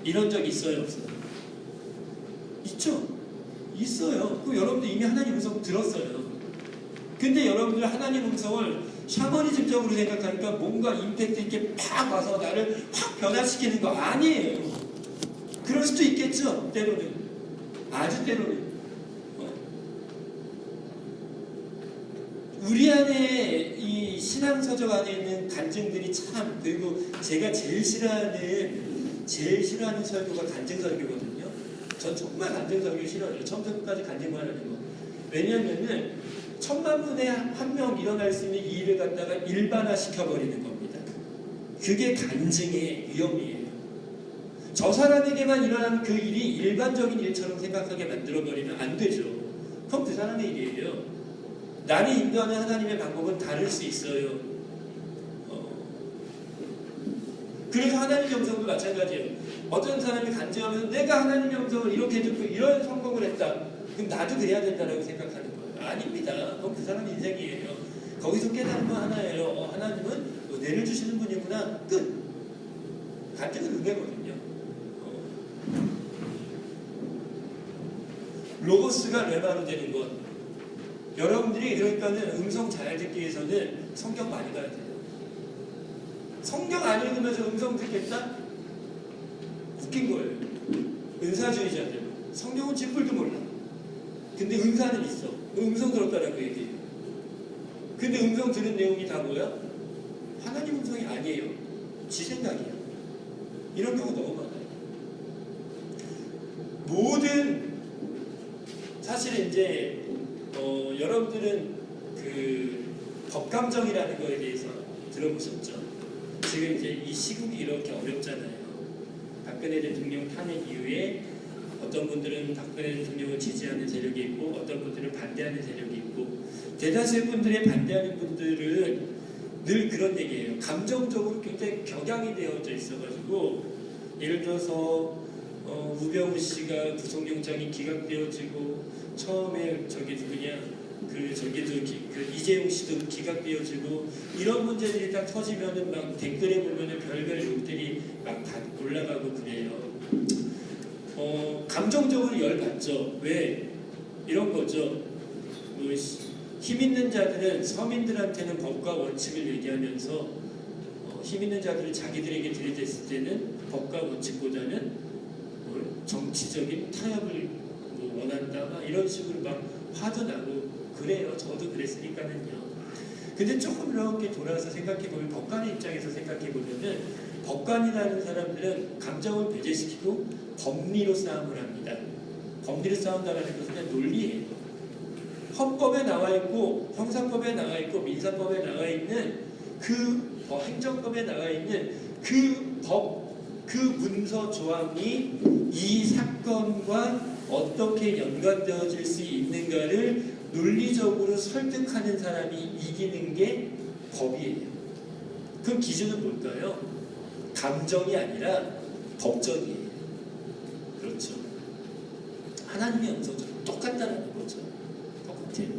이런 적 있어요, 없어요? 있죠? 있어요. 그럼 여러분들 이미 하나님 음성 들었어요. 근데 여러분들 하나님 음성을 샤머니즘적으로 생각하니까 뭔가 임팩트 있게 팍 와서 나를 확 변화시키는 거 아니에요. 그럴 수도 있겠죠. 때로는. 아주 때로는. 우리 안에 이 신앙서적 안에 있는 간증들이 참, 그리고 제가 제일 싫어하는 설교가 간증설교거든요. 전 정말 간증설교 싫어해요. 처음부터 끝까지 간증만 하는 거. 왜냐하면은 10,000분에 1명 일어날 수 있는 이 일을 갖다가 일반화시켜버리는 겁니다. 그게 간증의 위험이에요. 저 사람에게만 일어나는 그 일이 일반적인 일처럼 생각하게 만들어버리면 안 되죠. 그럼 그 사람의 일이에요. 나를 인도하는 하나님의 방법은 다를 수 있어요. 그래서 하나님의 음성도 마찬가지예요. 어떤 사람이 간증하면서 내가 하나님의 음성을 이렇게 듣고 이런 성공을 했다. 그럼 나도 그래야 된다고 생각하는 거예요. 아닙니다. 그럼 그 사람의 인생이에요. 거기서 깨달은 건 하나예요. 하나님은 은혜를 주시는 분이구나. 끝. 간증은 은혜거든요. 로고스가 레마로 되는 것. 여러분들이 그러니까는 음성 잘 듣기 위해서는 성경 많이 봐야 돼요. 성경 안 읽으면서 음성 듣겠다? 웃긴 거예요. 은사주의자들. 성경은 쥐뿔도 몰라. 근데 은사는 있어. 음성 들었다라고 얘기해요. 근데 음성 들은 내용이 다 뭐야? 하나님 음성이 아니에요. 지 생각이야. 이런 경우 너무 많아요. 모든 사실 이제 여러분들은 그 법감정이라는 거에 대해서 들어보셨죠? 지금 이제 이 시국이 이렇게 어렵잖아요. 박근혜 대통령 탄핵 이후에 어떤 분들은 박근혜 대통령을 지지하는 세력이 있고 어떤 분들은 반대하는 세력이 있고 대다수의 분들의 반대하는 분들은 늘 그런 얘기예요. 감정적으로 굉장히 격양이 되어져 있어가지고 예를 들어서 우병우 씨가 구속영장이 기각되어지고 처음에 저기 누구냐 그 이재용 씨도 기각되어지고 이런 문제들이 딱 터지면은 막 댓글에 보면은 별별 욕들이 막 다 올라가고 그래요. 감정적으로 열받죠. 왜? 이런 거죠. 힘 있는 자들은 서민들한테는 법과 원칙을 얘기하면서 힘 있는 자들을 자기들에게 들이댔을 때는 법과 원칙보다는 정치적인 타협을 원한다 이런 식으로 막 화도 나고 그래요. 저도 그랬으니까는요. 근데 조금 이렇게 돌아서 생각해보면 법관의 입장에서 생각해보면은 법관이라는 사람들은 감정을 배제시키고 법리로 싸움을 합니다. 법리로 싸운다는 것은 논리예요. 헌법에 나와 있고 형사법에 나와 있고 민사법에 나와 있는 그 행정법에 나와 있는 그 법, 그 문서 조항이 이 사건과 어떻게 연관되어질 수 있는가를 논리적으로 설득하는 사람이 이기는 게 법이에요. 그 기준은 뭘까요? 감정이 아니라 법정이에요. 그렇죠. 하나님의 음성도 똑같다는 거죠. 똑같아요.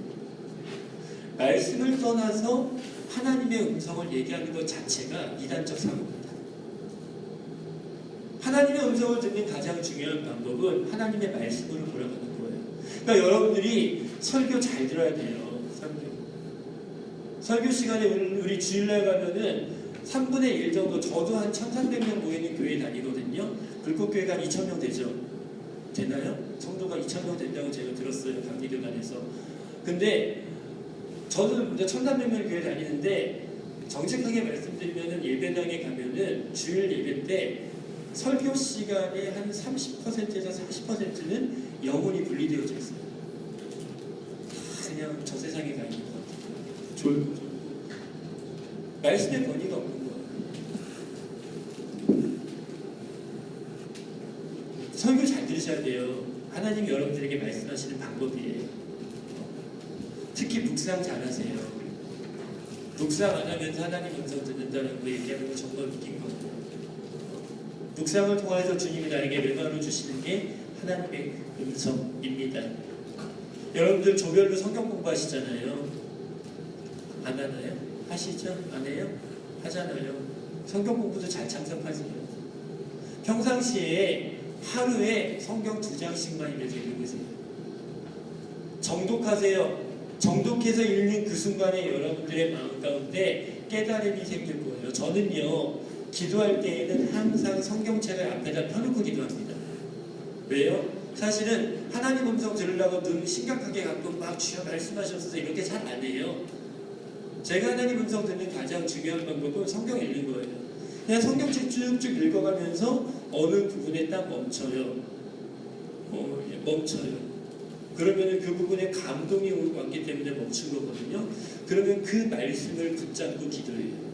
말씀을 떠나서 하나님의 음성을 얘기하는 것 자체가 이단적 사고입니다. 하나님의 음성을 듣는 가장 중요한 방법은 하나님의 말씀으로 돌아가는 거예요. 그러니까 여러분들이 설교 잘 들어야 돼요. 설교 시간에 우리 주일날 가면은 3분의 1 정도, 저도 한 1,300명 모이는 교회 다니거든요. 불꽃교회가 한 2,000명 되죠. 되나요? 성도가 2,000명 된다고 제가 들었어요. 강리교단에서. 근데 저는 1,300명 교회 다니는데 정직하게 말씀드리면은 예배당에 가면은 주일 예배 때 설교 시간의 한 30%에서 40%는 영혼이 분리되어져 있어요. 그냥 저 세상에 가 있는 것 같아요. 졸고 말씀의 권위가 없는 거예요. 설교 잘 들으셔야 돼요. 하나님 여러분들에게 말씀하시는 방법이에요. 특히 묵상 잘하세요. 묵상 안 하면서 하나님 음성 듣는다는 거 얘기하는 거 정말 웃긴 거예요. 묵상을 통해서 주님이 나에게 외관을 주시는 게 하나님의 음성입니다. 여러분들 조별로 성경 공부하시잖아요. 안 하나요? 하시죠? 안 해요? 하잖아요. 성경 공부도 잘 참석하세요. 평상시에 하루에 성경 2장씩만 읽으세요. 정독하세요. 정독해서 읽는 그 순간에 여러분들의 마음 가운데 깨달음이 생길 거예요. 저는요, 기도할 때에는 항상 성경책을 앞에다 펴놓고 기도합니다. 왜요? 사실은 하나님 음성 들으려고 눈 심각하게 갖고 막 주여 말씀하셔서 이렇게 잘 안 해요. 제가 하나님 음성 듣는 가장 중요한 방법은 성경 읽는 거예요. 그냥 성경책 쭉쭉 읽어가면서 어느 부분에 딱 멈춰요. 멈춰요. 그러면 그 부분에 감동이 왔기 때문에 멈춘 거거든요. 그러면 그 말씀을 붙잡고 기도해요.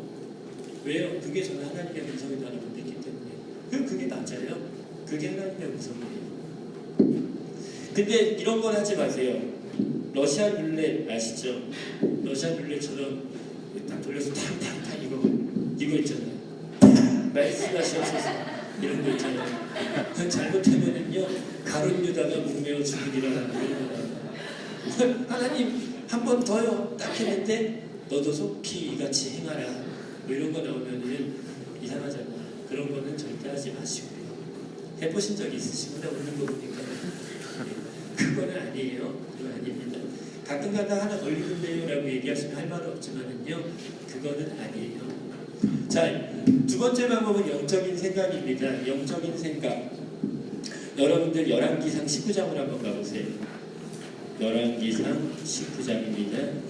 왜요? 그게 저는 하나님의 음성이라는 걸 믿기 때문에. 그럼 그게 맞아요. 그게 하나님의 음성이에요. 근데 이런 건 하지 마세요. 러시아 룰렛 아시죠? 러시아 룰렛처럼 딱 돌려서 탕탕탕 이거 있잖아요. 말씀하시옵소서 이런 거 있잖아요. 잘못하면은요 가룟 유다가 목매어 죽으리라. 하나님 한 번 더요 딱 했는데 너도 속히 이같이 행하라. 뭐 이런 거 나오면은 이상하잖아. 그런 거는 절대 하지 마시고요. 해보신 적이 있으시구나 웃는 거 보니까. 그거는 아니에요. 그건 아닙니다. 가끔가다 하나 걸리는데요 라고 얘기하시면 할 말은 없지만은요 그거는 아니에요. 자, 두 번째 방법은 영적인 생각입니다. 영적인 생각. 여러분들 열왕기상 19장을 한번 가보세요. 열왕기상 19장입니다.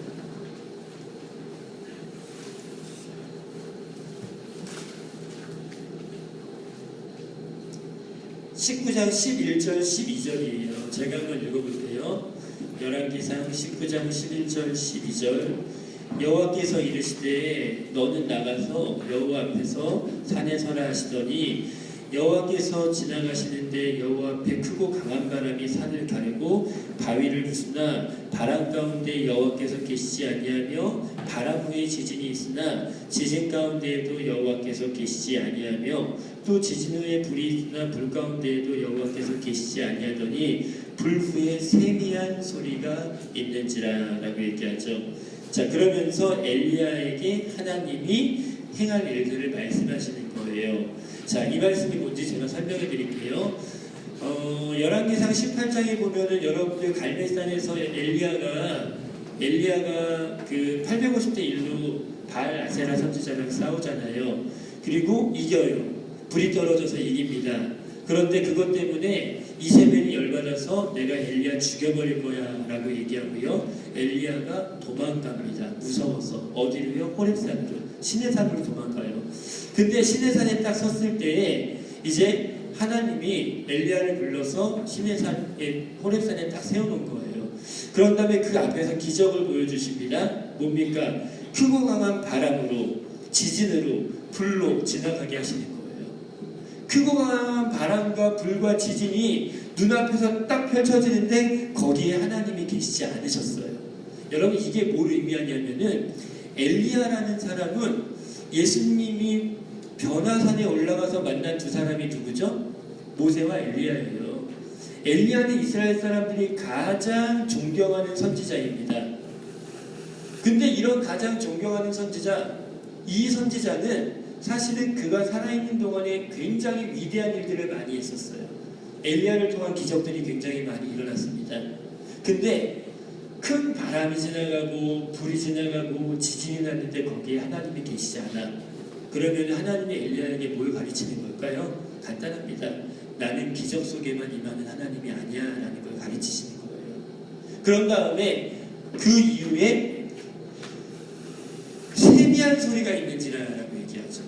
19장 11절 12절이에요. 제가 한번 읽어볼게요. 열왕기상 19장 11절 12절. 여호와께서 이르시되 너는 나가서 여호와 앞에서 산에 서라 하시더니 여호와께서 지나가시는데 여호와 앞에 크고 강한 바람이 산을 가르고 바위를 부수나 바람 가운데 여호와께서 계시지 아니하며 바람 후에 지진이 있으나 지진 가운데에도 여호와께서 계시지 아니하며 또 지진 후에 불이 있으나 불 가운데에도 여호와께서 계시지 아니하더니 불 후에 세미한 소리가 있는지라 라고 얘기하죠. 자, 그러면서 엘리야에게 하나님이 행할 일들을 말씀하시는 거예요. 자, 이 말씀이 뭔지 제가 설명해 드릴게요. 열왕기상 18장에 보면은 여러분들 갈멜산에서 엘리야가 그 850대 1로 바알 아세라 선지자랑 싸우잖아요. 그리고 이겨요. 불이 떨어져서 이깁니다. 그런데 그것 때문에 이세벨이 열받아서 내가 엘리야 죽여버릴 거야 라고 얘기하고요. 엘리야가 도망갑니다. 무서워서. 어디로요? 호렙산으로. 시내산으로 도망가요. 근데 시내산에 딱 섰을 때에 이제 하나님이 엘리야를 불러서 시내산에 호렙산에 딱 세워놓은 거예요. 그런 다음에 그 앞에서 기적을 보여주십니다. 뭡니까? 크고 강한 바람으로 지진으로 불로 지나가게 하시는 거예요. 크고 강한 바람과 불과 지진이 눈앞에서 딱 펼쳐지는데 거기에 하나님이 계시지 않으셨어요. 여러분 이게 뭘 의미하냐면은 엘리야라는 사람은 예수님이 변화산에 올라가서 만난 두 사람이 누구죠? 모세와 엘리야예요. 엘리야는 이스라엘 사람들이 가장 존경하는 선지자입니다. 근데 이런 가장 존경하는 선지자, 이 선지자는 사실은 그가 살아있는 동안에 굉장히 위대한 일들을 많이 했었어요. 엘리야를 통한 기적들이 굉장히 많이 일어났습니다. 근데 큰 바람이 지나가고 불이 지나가고 지진이 났는데 거기에 하나님이 계시지 않아. 그러면 하나님이 엘리야에게 뭘 가르치는 걸까요? 간단합니다. 나는 기적 속에만 임하는 하나님이 아니야 라는 걸 가르치시는 거예요. 그런 다음에 그 이후에 세미한 소리가 있는지라고 얘기하죠.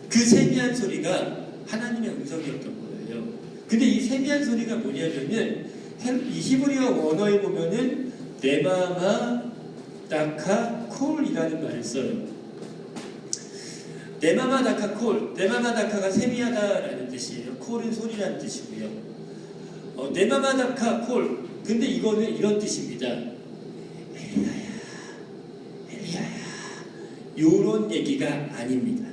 그 세미한 소리가 하나님의 음성이었던 거예요. 근데 이 세미한 소리가 뭐냐면은 이 히브리어 원어에 보면은 네마마 다카 콜이라는 말을 써요. 네마마 다카 콜, 네마마 다카가 세미하다라는 뜻이에요. 콜은 소리라는 뜻이고요. 네마마 다카 콜, 근데 이거는 이런 뜻입니다. 엘리야야, 엘리야야, 요런 얘기가 아닙니다.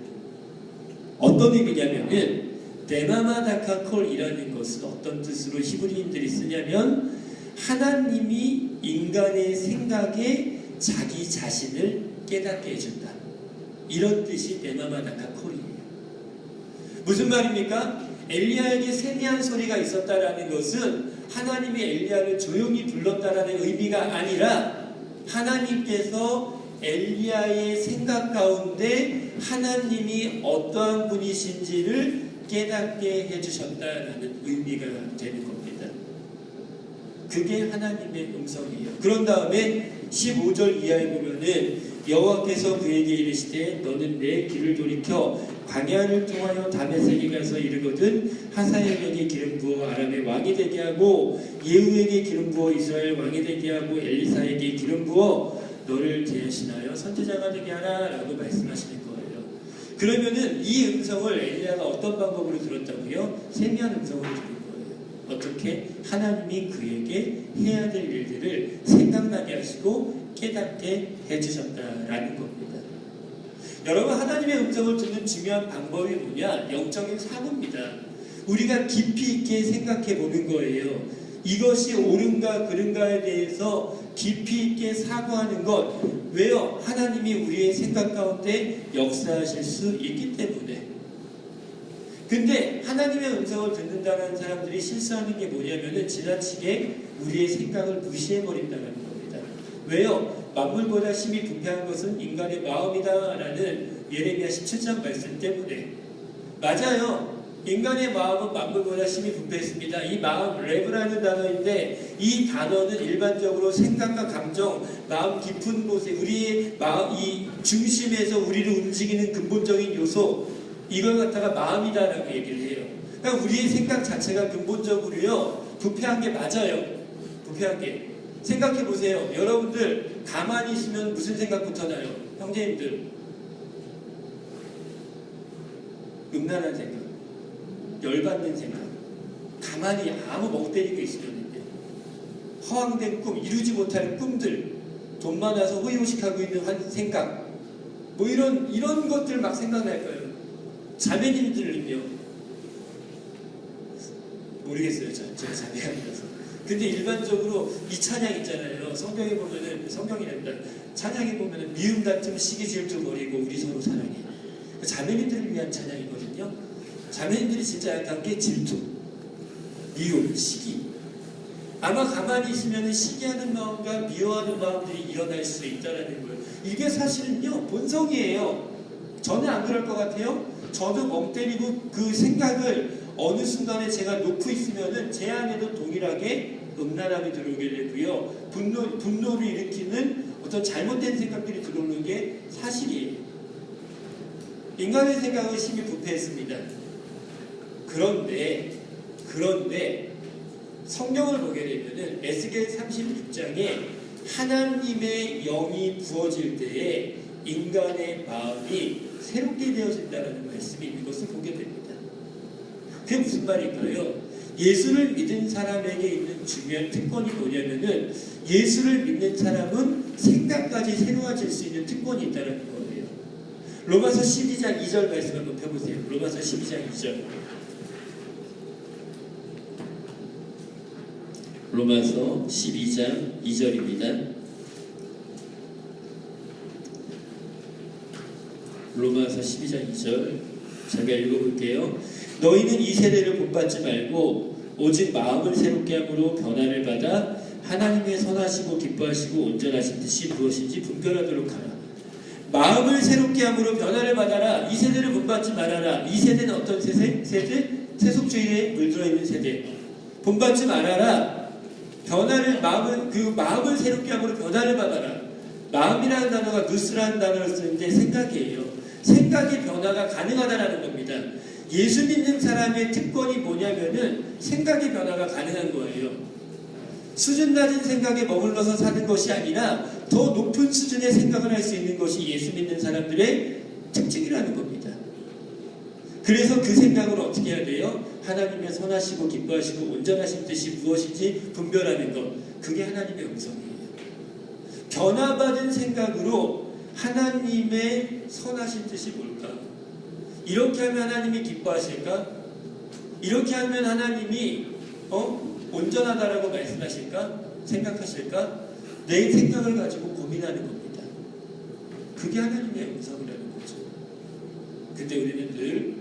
어떤 의미냐면은 네마마 다카 콜이라는 것은 어떤 뜻으로 히브리인들이 쓰냐면 하나님이 인간의 생각에 자기 자신을 깨닫게 해준다. 이런 뜻이 네마마 다카 콜이에요. 무슨 말입니까? 엘리야에게 세미한 소리가 있었다라는 것은 하나님이 엘리야를 조용히 불렀다라는 의미가 아니라 하나님께서 엘리야의 생각 가운데 하나님이 어떠한 분이신지를 깨닫게 해주셨다라는 의미가 되는 겁니다. 그게 하나님의 음성이에요. 그런 다음에 15절 이하에 보면은 여호와께서 그에게 이르시되 너는 내 길을 돌이켜 광야를 통하여 다메섹에 가서 이르거든 하사엘에게 기름 부어 아람의 왕이 되게 하고 예후에게 기름 부어 이스라엘 왕이 되게 하고 엘리사에게 기름 부어 너를 대신하여 선지자가 되게 하라 라고 말씀하시는 거예요. 그러면은 이 음성을 엘리야가 어떤 방법으로 들었다고요? 세미한 음성을 들은 거예요. 어떻게? 하나님이 그에게 해야 될 일들을 생각나게 하시고 깨닫게 해주셨다라는 겁니다. 여러분 하나님의 음성을 듣는 중요한 방법이 뭐냐? 영적인 사고입니다. 우리가 깊이 있게 생각해 보는 거예요. 이것이 옳은가 그른가에 대해서 깊이 있게 사고하는 것. 왜요? 하나님이 우리의 생각 가운데 역사하실 수 있기 때문에. 근데 하나님의 음성을 듣는다는 사람들이 실수하는 게 뭐냐면은 지나치게 우리의 생각을 무시해버린다는 겁니다. 왜요? 만물보다 심히 부패한 것은 인간의 마음이다라는 예레미야 17장 말씀 때문에. 맞아요. 인간의 마음은 만물보다 심히 부패했습니다. 이 마음, 레브라는 단어인데 이 단어는 일반적으로 생각과 감정, 마음 깊은 곳에 우리의 마음, 이 중심에서 우리를 움직이는 근본적인 요소, 이걸 갖다가 마음이다라고 얘기를 해요. 그러니까 우리의 생각 자체가 근본적으로요 부패한 게 맞아요. 부패한 게. 생각해 보세요. 여러분들 가만히 있으면 무슨 생각부터 나요? 형제님들. 음란한 생각, 열받는 생각, 가만히 아무 멍 때리고 있으면 허황된 꿈, 이루지 못할 꿈들, 돈 많아서 호의호식하고 있는 생각, 뭐 이런 것들 막 생각날 거예요. 자매님들은요? 모르겠어요. 제가 자매가 아니라서. 근데 일반적으로 이 찬양 있잖아요. 성경에 보면은, 성경이란다. 찬양에 보면은 미움, 다툼, 시기, 질투 버리고 우리 서로 사랑해. 자매님들을 위한 찬양이거든요. 자매님들이 진짜 약한 게 질투, 미움, 시기. 아마 가만히 있으면 시기하는 마음과 미워하는 마음들이 일어날 수 있다는 거예요. 이게 사실은요 본성이에요. 저는 안 그럴 것 같아요. 저도 멍 때리고 그 생각을 어느 순간에 제가 놓고 있으면은 제 안에도 동일하게 음란함이 들어오게 되고요. 분노를 일으키는 어떤 잘못된 생각들이 들어오는 게 사실이에요. 인간의 생각은 심히 부패했습니다. 그런데 성경을 보게 되면은 에스겔 36장에 하나님의 영이 부어질 때에 인간의 마음이 새롭게 되어진다는 말씀이 있는 것을 보게 됩니다. 그게 무슨 말일까요? 예수를 믿은 사람에게 있는 중요한 특권이 뭐냐면은 예수를 믿는 사람은 생각까지 새로워질 수 있는 특권이 있다는 거예요. 로마서 12장 2절 말씀 한번 펴보세요. 로마서 12장 2절. 로마서 12장 2절입니다. 로마서 12장 2절 제가 읽어볼게요. 너희는 이 세대를 본받지 말고 오직 마음을 새롭게 함으로 변화를 받아 하나님의 선하시고 기뻐하시고 온전하신 뜻이 무엇인지 분별하도록 하라. 마음을 새롭게 함으로 변화를 받아라. 이 세대를 본받지 말아라. 이 세대는 어떤 세대? 세속주의에 물들어 있는 세대. 본받지 말아라. 마음을 새롭게 함으로 변화를 받아라. 마음이라는 단어가 누스라는 단어를 쓰는데 생각이에요. 생각의 변화가 가능하다라는 겁니다. 예수 믿는 사람의 특권이 뭐냐면은 생각의 변화가 가능한 거예요. 수준 낮은 생각에 머물러서 사는 것이 아니라 더 높은 수준의 생각을 할 수 있는 것이 예수 믿는 사람들의 특징이라는 겁니다. 그래서 그 생각을 어떻게 해야 돼요? 하나님의 선하시고 기뻐하시고 온전하신 뜻이 무엇인지 분별하는 것. 그게 하나님의 음성이에요. 변화받은 생각으로 하나님의 선하신 뜻이 뭘까? 이렇게 하면 하나님이 기뻐하실까? 이렇게 하면 하나님이 온전하다라고 말씀하실까? 생각하실까? 내 생각을 가지고 고민하는 겁니다. 그게 하나님의 음성이라는 거죠. 근데 우리는 늘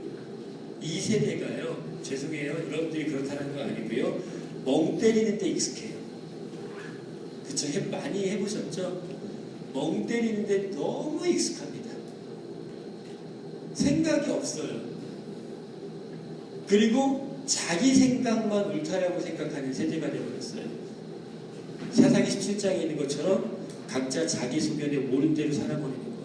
이 세대가요, 죄송해요, 여러분들이 그렇다는 거 아니고요, 멍 때리는 데 익숙해요. 그쵸? 많이 해보셨죠? 멍 때리는 데 너무 익숙합니다. 생각이 없어요. 그리고 자기 생각만 옳다라고 생각하는 세대가 되어버렸어요. 사사기 17장에 있는 것처럼 각자 자기 소견에 옳은 대로 살아버리는 거예요.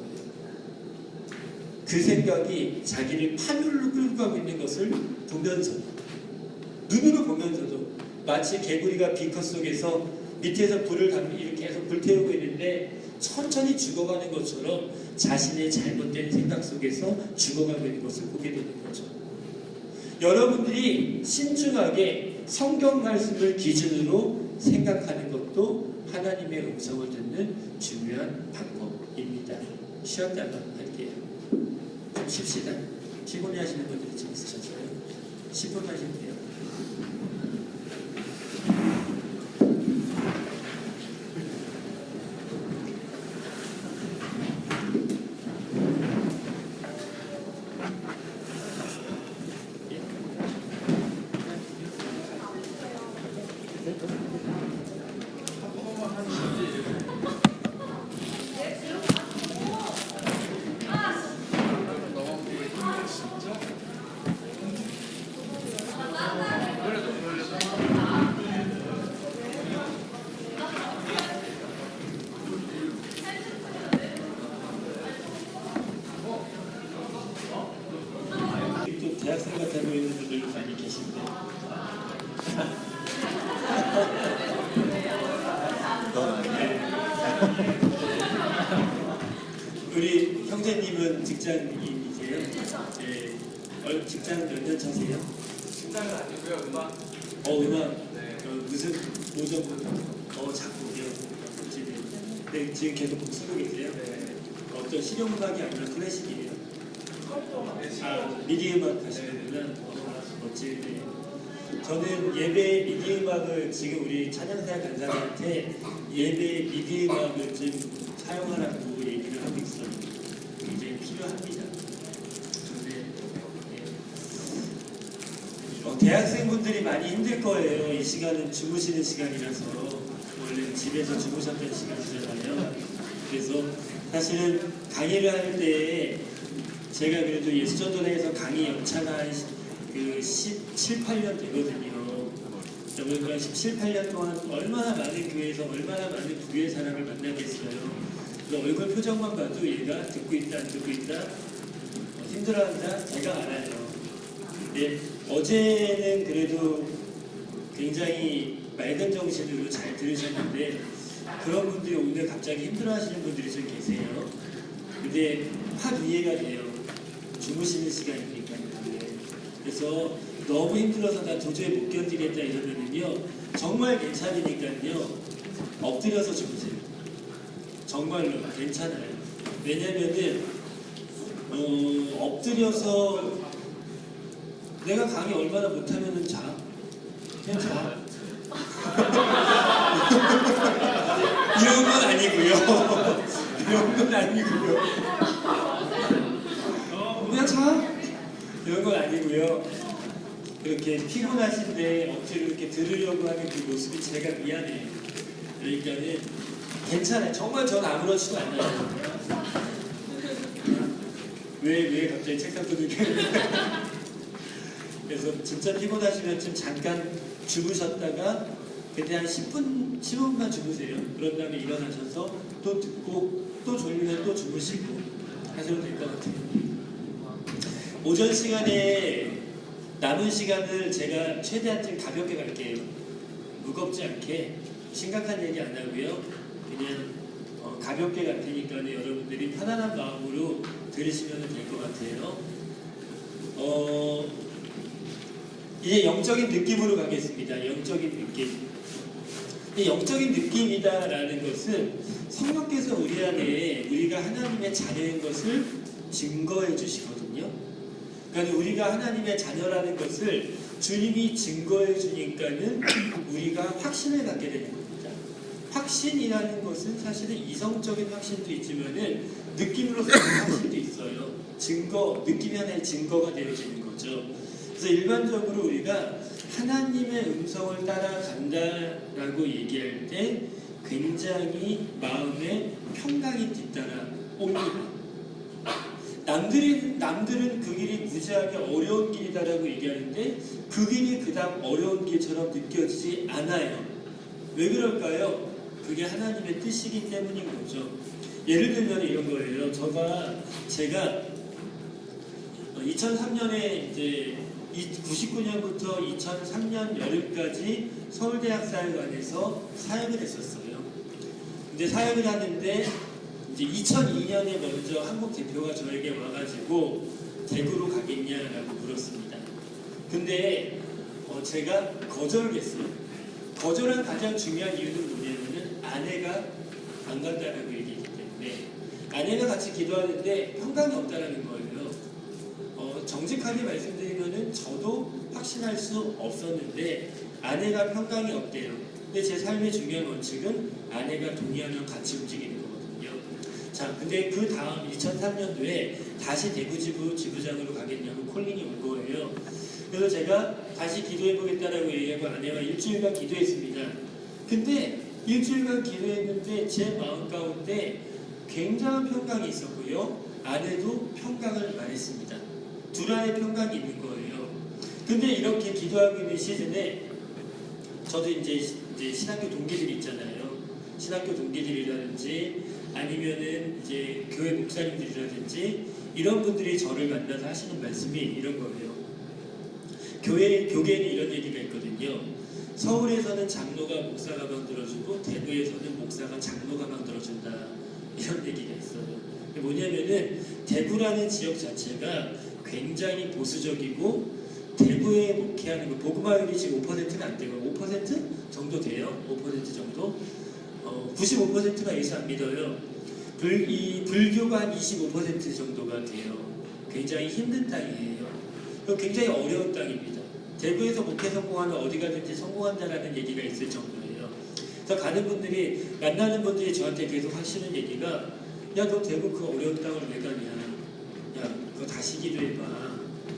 그 생각이 자기를 파멸로 끌고 가고 있는 것을 보면서, 눈으로 보면서도 마치 개구리가 비커 속에서 밑에서 이렇게 계속 불태우고 있는데 천천히 죽어가는 것처럼 자신의 잘못된 생각 속에서 죽어가고 있는 것을 보게 되는 거죠. 여러분들이 신중하게 성경 말씀을 기준으로 생각하는 것도 하나님의 음성을 듣는 중요한 방법입니다. 쉬었다가 할게요. 좀 쉽시다. 피곤해 하시는 분들이 좀 있으셔서요. 10분 하시면 돼요. 또 대학생 같아 보이는 분들 많이 계신데 우리 형제님은 직장인이세요? 네. 직장 몇 년 차세요? 직장은 아니고요, 음악. 음악? 네. 무슨 모전? 작곡이요? 네, 지금 계속 쓰고 계세요? 네. 어떤 실용음악이 아니라 클래식이에요? 미디 음악 하시는구나. 멋지네. 저는 예배 미디 음악을 지금 우리 찬양사 간사님한테 예배 미디 음악을 좀 사용하라고 얘기를 하고 있어요. 굉장히 필요합니다. 근데 대학생분들이 많이 힘들 거예요. 이 시간은 주무시는 시간이라서 원래 집에서 주무셨던 시간이잖아요. 그래서 사실은 강의를 할 때 제가 그래도 예수전도회에서 강의 연차가 한 17, 8년 되거든요. 그러니까 17, 8년 동안 얼마나 많은 교회에서 얼마나 많은 부류의 사람을 만나겠어요. 얼굴 표정만 봐도 얘가 듣고 있다 안 듣고 있다 힘들어한다 제가 알아요. 근데 어제는 그래도 굉장히 맑은 정신으로 잘 들으셨는데 그런 분들이 오늘 갑자기 힘들어하시는 분들이 좀 계세요. 근데 확 이해가 돼요. 주무시는 시간이니까요. 그래서 너무 힘들어서 나 도저히 못 견디겠다 이러면은요 정말 괜찮으니까요 엎드려서 주무세요. 정말로 괜찮아요. 왜냐면은 엎드려서 내가 강의 얼마나 못하면은 자. 그냥 자. 이런 건 아니고요. 이런 건 아니고요. 그냥 자. 이런 건 아니고요. 이렇게 피곤하신데 억지로 이렇게 들으려고 하는 그 모습이 제가 미안해요. 그러니까는 괜찮아요. 정말 전 아무렇지도 않아요. 왜 갑자기 책상 두들겨요? 그래서 진짜 피곤하시면 좀 잠깐 주무셨다가 그때 한 10분, 15분만 주무세요. 그런 다음에 일어나셔서 또 듣고 또 졸리면 또 주무시고 하셔도 될 것 같아요. 오전 시간에 남은 시간을 제가 최대한 좀 가볍게 갈게요. 무겁지 않게 심각한 얘기 안 하고요. 그냥 가볍게 갈 테니까 여러분들이 편안한 마음으로 들으시면 될 것 같아요. 이제 영적인 느낌으로 가겠습니다. 영적인 느낌. 이 영적인 느낌이다라는 것은 성령께서 우리 안에 우리가 하나님의 자녀인 것을 증거해 주시거든요. 그러니까 우리가 하나님의 자녀라는 것을 주님이 증거해 주니까는 우리가 확신을 갖게 되는 겁니다. 확신이라는 것은 사실은 이성적인 확신도 있지만은 느낌으로서의 확신도 있어요. 증거, 느낌이 하나의 증거가 되어지는 거죠. 그래서 일반적으로 우리가 하나님의 음성을 따라간다라고 얘기할 때 굉장히 마음에 평강이 뒤따라 옵니다. 남들은 그 길이 무지하게 어려운 길이다라고 얘기하는데 그 길이 그다음 어려운 길처럼 느껴지지 않아요. 왜 그럴까요? 그게 하나님의 뜻이기 때문인 거죠. 예를 들면 이런 거예요. 제가 2003년에 이제 99년부터 2003년 여름까지 서울대학사회관에서 사역을 했었어요. 근데 사역을 하는데 이제 2002년에 먼저 한국 대표가 저에게 와가지고 대구로 가겠냐라고 물었습니다. 근데 제가 거절을 했어요. 거절한 가장 중요한 이유는 뭐냐면은 아내가 안 간다라고 얘기했기 때문에 아내가 같이 기도하는데 평강이 없다라는 거예요. 정직하게 말씀드리면은 저도 확신할 수 없었는데 아내가 평강이 없대요. 근데 제 삶의 중요한 원칙은 아내가 동의하면 같이 움직이는 거거든요. 자, 근데 그 다음 2003년도에 다시 대구 지부장으로 가겠냐고 콜링이 온 거예요. 그래서 제가 다시 기도해보겠다라고 얘기하고 아내와 일주일간 기도했습니다. 근데 일주일간 기도했는데 제 마음 가운데 굉장한 평강이 있었고요. 아내도 평강을 말했습니다. 둘 안에 평강이 있는 거예요. 근데 이렇게 기도하고 있는 시즌에 저도 이제 신학교 동기들이 있잖아요. 신학교 동기들이라든지 아니면은 이제 교회 목사님들이라든지 이런 분들이 저를 만나서 하시는 말씀이 이런 거예요. 교계에는 이런 얘기가 있거든요. 서울에서는 장로가 목사가 만들어주고 대구에서는 목사가 장로가 만들어준다. 이런 얘기가 있어요. 뭐냐면은 대구라는 지역 자체가 굉장히 보수적이고 대구에 목회하는 거 복음화율이 지금 5%는 안 되고 5% 정도 돼요. 5% 정도. 95%가 예수 안 믿어요. 불교가 한 25% 정도가 돼요. 굉장히 힘든 땅이에요. 굉장히 어려운 땅입니다. 대구에서 목회 성공하면 어디 가든지 성공한다라는 얘기가 있을 정도예요. 그래서 만나는 분들이 저한테 계속 하시는 얘기가 야, 너 대구 그 어려운 땅을 왜 가냐? 야, 그거 다시 기도해봐.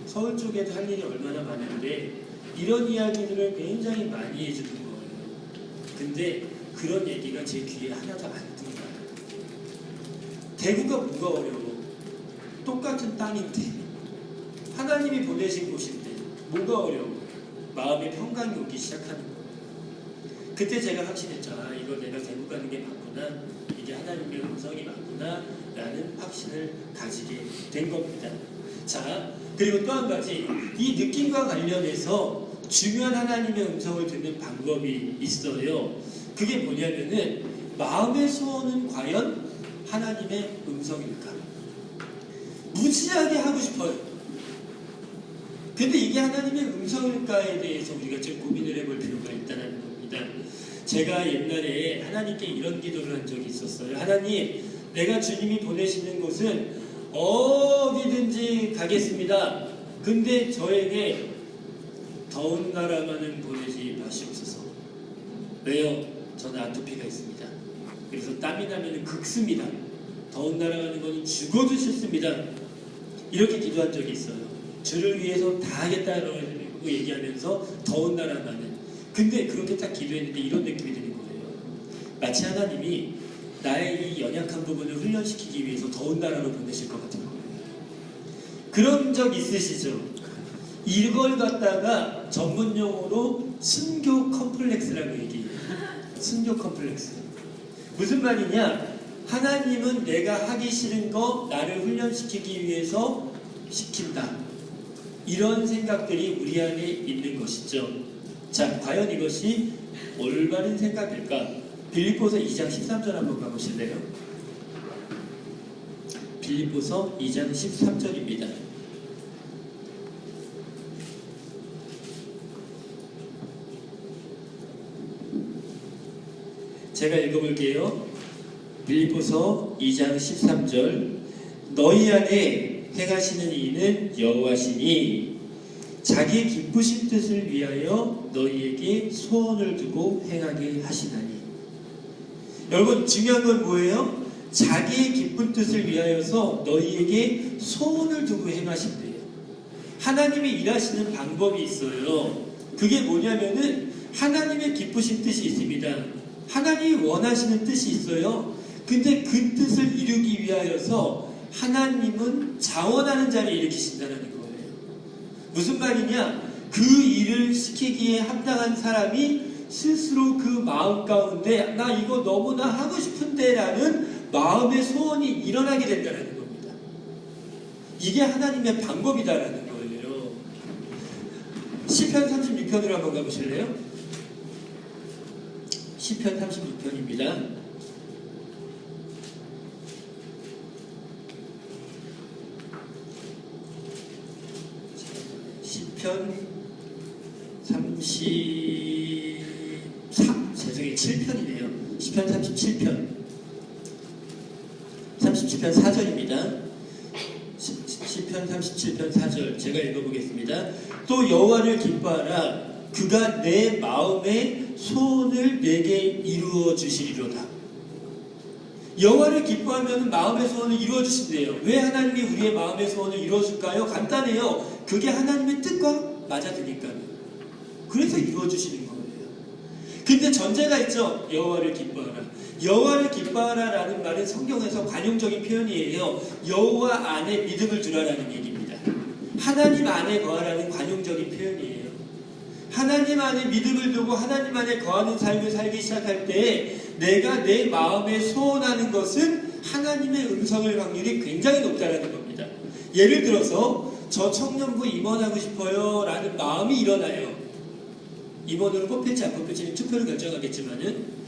서울 쪽에도 할 일이 얼마나 많은데 이런 이야기들을 굉장히 많이 해주는 거예요. 근데 그런 얘기가 제 귀에 하나도 안 들어요. 대구가 뭐가 어려워? 똑같은 땅인데 하나님이 보내신 곳인데 뭐가 어려워? 마음에 평강이 오기 시작하는 거예요. 그때 제가 확신했죠. 아, 이거 내가 대구 가는 게 맞구나. 이게 하나님의 음성이 맞구나 라는 확신을 가지게 된 겁니다. 자, 그리고 또 한 가지 이 느낌과 관련해서 중요한 하나님의 음성을 듣는 방법이 있어요. 그게 뭐냐면은 마음의 소원은 과연 하나님의 음성일까? 무지하게 하고 싶어요. 근데 이게 하나님의 음성일까에 대해서 우리가 좀 고민을 해볼 필요가 있다는 겁니다. 제가 옛날에 하나님께 이런 기도를 한 적이 있었어요. 하나님, 내가 주님이 보내시는 곳은 어디든지 가겠습니다. 근데 저에게 더운 나라만은 보내지 마시옵소서. 왜요? 저는 아토피가 있습니다. 그래서 땀이 나면 극습니다. 더운 나라 가는 건 죽어도 싫습니다. 이렇게 기도한 적이 있어요. 주를 위해서 다 하겠다라고 얘기하면서 더운 나라만은. 근데 그렇게 딱 기도했는데 이런 느낌이 드는 거예요. 마치 하나님이 나의 이 연약한 부분을 훈련시키기 위해서 더운 나라로 보내실 것 같은 거예요. 그런 적 있으시죠? 이걸 갖다가 전문 용어로 순교 컴플렉스라고 얘기해요. 순교 컴플렉스. 무슨 말이냐? 하나님은 내가 하기 싫은 거 나를 훈련시키기 위해서 시킨다. 이런 생각들이 우리 안에 있는 것이죠. 자, 과연 이것이 올바른 생각일까? 빌립보서 2장 13절 한번 가보실래요? 빌립보서 2장 13절입니다. 제가 읽어볼게요. 빌립보서 2장 13절. 너희 안에 행하시는 이는 여호와시니 자기의 기쁘신 뜻을 위하여 너희에게 소원을 두고 행하게 하시나니. 여러분, 중요한 건 뭐예요? 자기의 기쁜 뜻을 위하여서 너희에게 소원을 두고 행하신대요. 하나님이 일하시는 방법이 있어요. 그게 뭐냐면은 하나님의 기쁘신 뜻이 있습니다. 하나님이 원하시는 뜻이 있어요. 근데 그 뜻을 이루기 위하여서 하나님은 자원하는 자를 일으키신다는 거예요. 무슨 말이냐? 그 일을 시키기에 합당한 사람이 스스로 그 마음 가운데 나 이거 너무나 하고 싶은데 라는 마음의 소원이 일어나게 된다는 겁니다. 이게 하나님의 방법이다라는 거예요. 시편 36편으로 한번 가보실래요? 시편 36편입니다. 시편 7편이네요. 시편 37편. 37편 4절입니다. 시편 37편 4절 제가 읽어보겠습니다. 또 여호와를 기뻐하라. 그가 내 마음의 소원을 내게 이루어 주시리로다. 여호와를 기뻐하면 마음의 소원을 이루어 주신대요. 왜 하나님이 우리의 마음의 소원을 이루어 줄까요? 간단해요. 그게 하나님의 뜻과 맞아드니까요. 그래서 이루어 주시는 거예요. 근데 전제가 있죠. 여호와를 기뻐하라. 여호와를 기뻐하라라는 말은 성경에서 관용적인 표현이에요. 여호와 안에 믿음을 두라라는 얘기입니다. 하나님 안에 거하라는 관용적인 표현이에요. 하나님 안에 믿음을 두고 하나님 안에 거하는 삶을 살기 시작할 때 내가 내 마음에 소원하는 것은 하나님의 음성일 확률이 굉장히 높다는 겁니다. 예를 들어서 저 청년부 임원하고 싶어요 라는 마음이 일어나요. 임원으로 뽑힐지 안 뽑힐지는 투표를 결정하겠지만은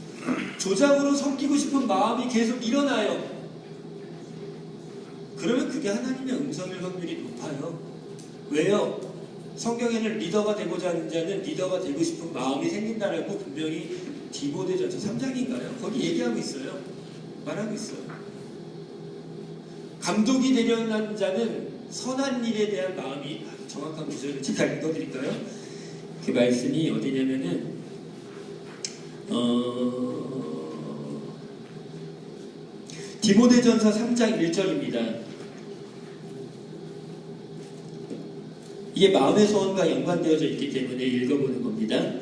조장으로 섬기고 싶은 마음이 계속 일어나요. 그러면 그게 하나님의 음성일 확률이 높아요. 왜요? 성경에는 리더가 되고자 하는 자는 리더가 되고 싶은 마음이 생긴다라고 분명히 디모데전서 3장인가요? 거기 얘기하고 있어요. 말하고 있어요. 감독이 되려는 하는 자는 선한 일에 대한 마음이, 정확한 구절을 제가 읽어드릴까요? 그 말씀이 어디냐면은 디모데전서 3장 1절입니다. 이게 마음의 소원과 연관되어져 있기 때문에 읽어보는 겁니다.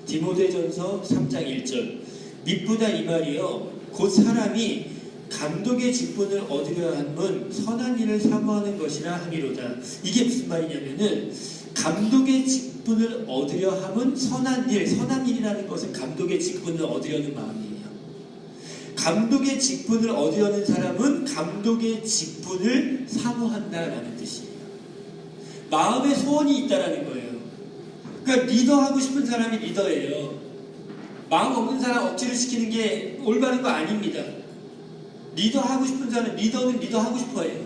디모데전서 3장 1절. 미쁘다 이 말이요. 곧 사람이 감독의 직분을 얻으려 함은 선한 일을 사모하는 것이라 함이로다. 이게 무슨 말이냐면은 감독의 직분을 얻으려 함은 선한 일, 선한 일이라는 것은 감독의 직분을 얻으려는 마음이에요. 감독의 직분을 얻으려는 사람은 감독의 직분을 사모한다라는 뜻이에요. 마음의 소원이 있다라는 거예요. 그러니까 리더하고 싶은 사람이 리더예요. 마음 없는 사람 억지로 시키는 게 올바른 거 아닙니다. 리더 하고 싶은 사람, 리더는 리더 하고 싶어 해요.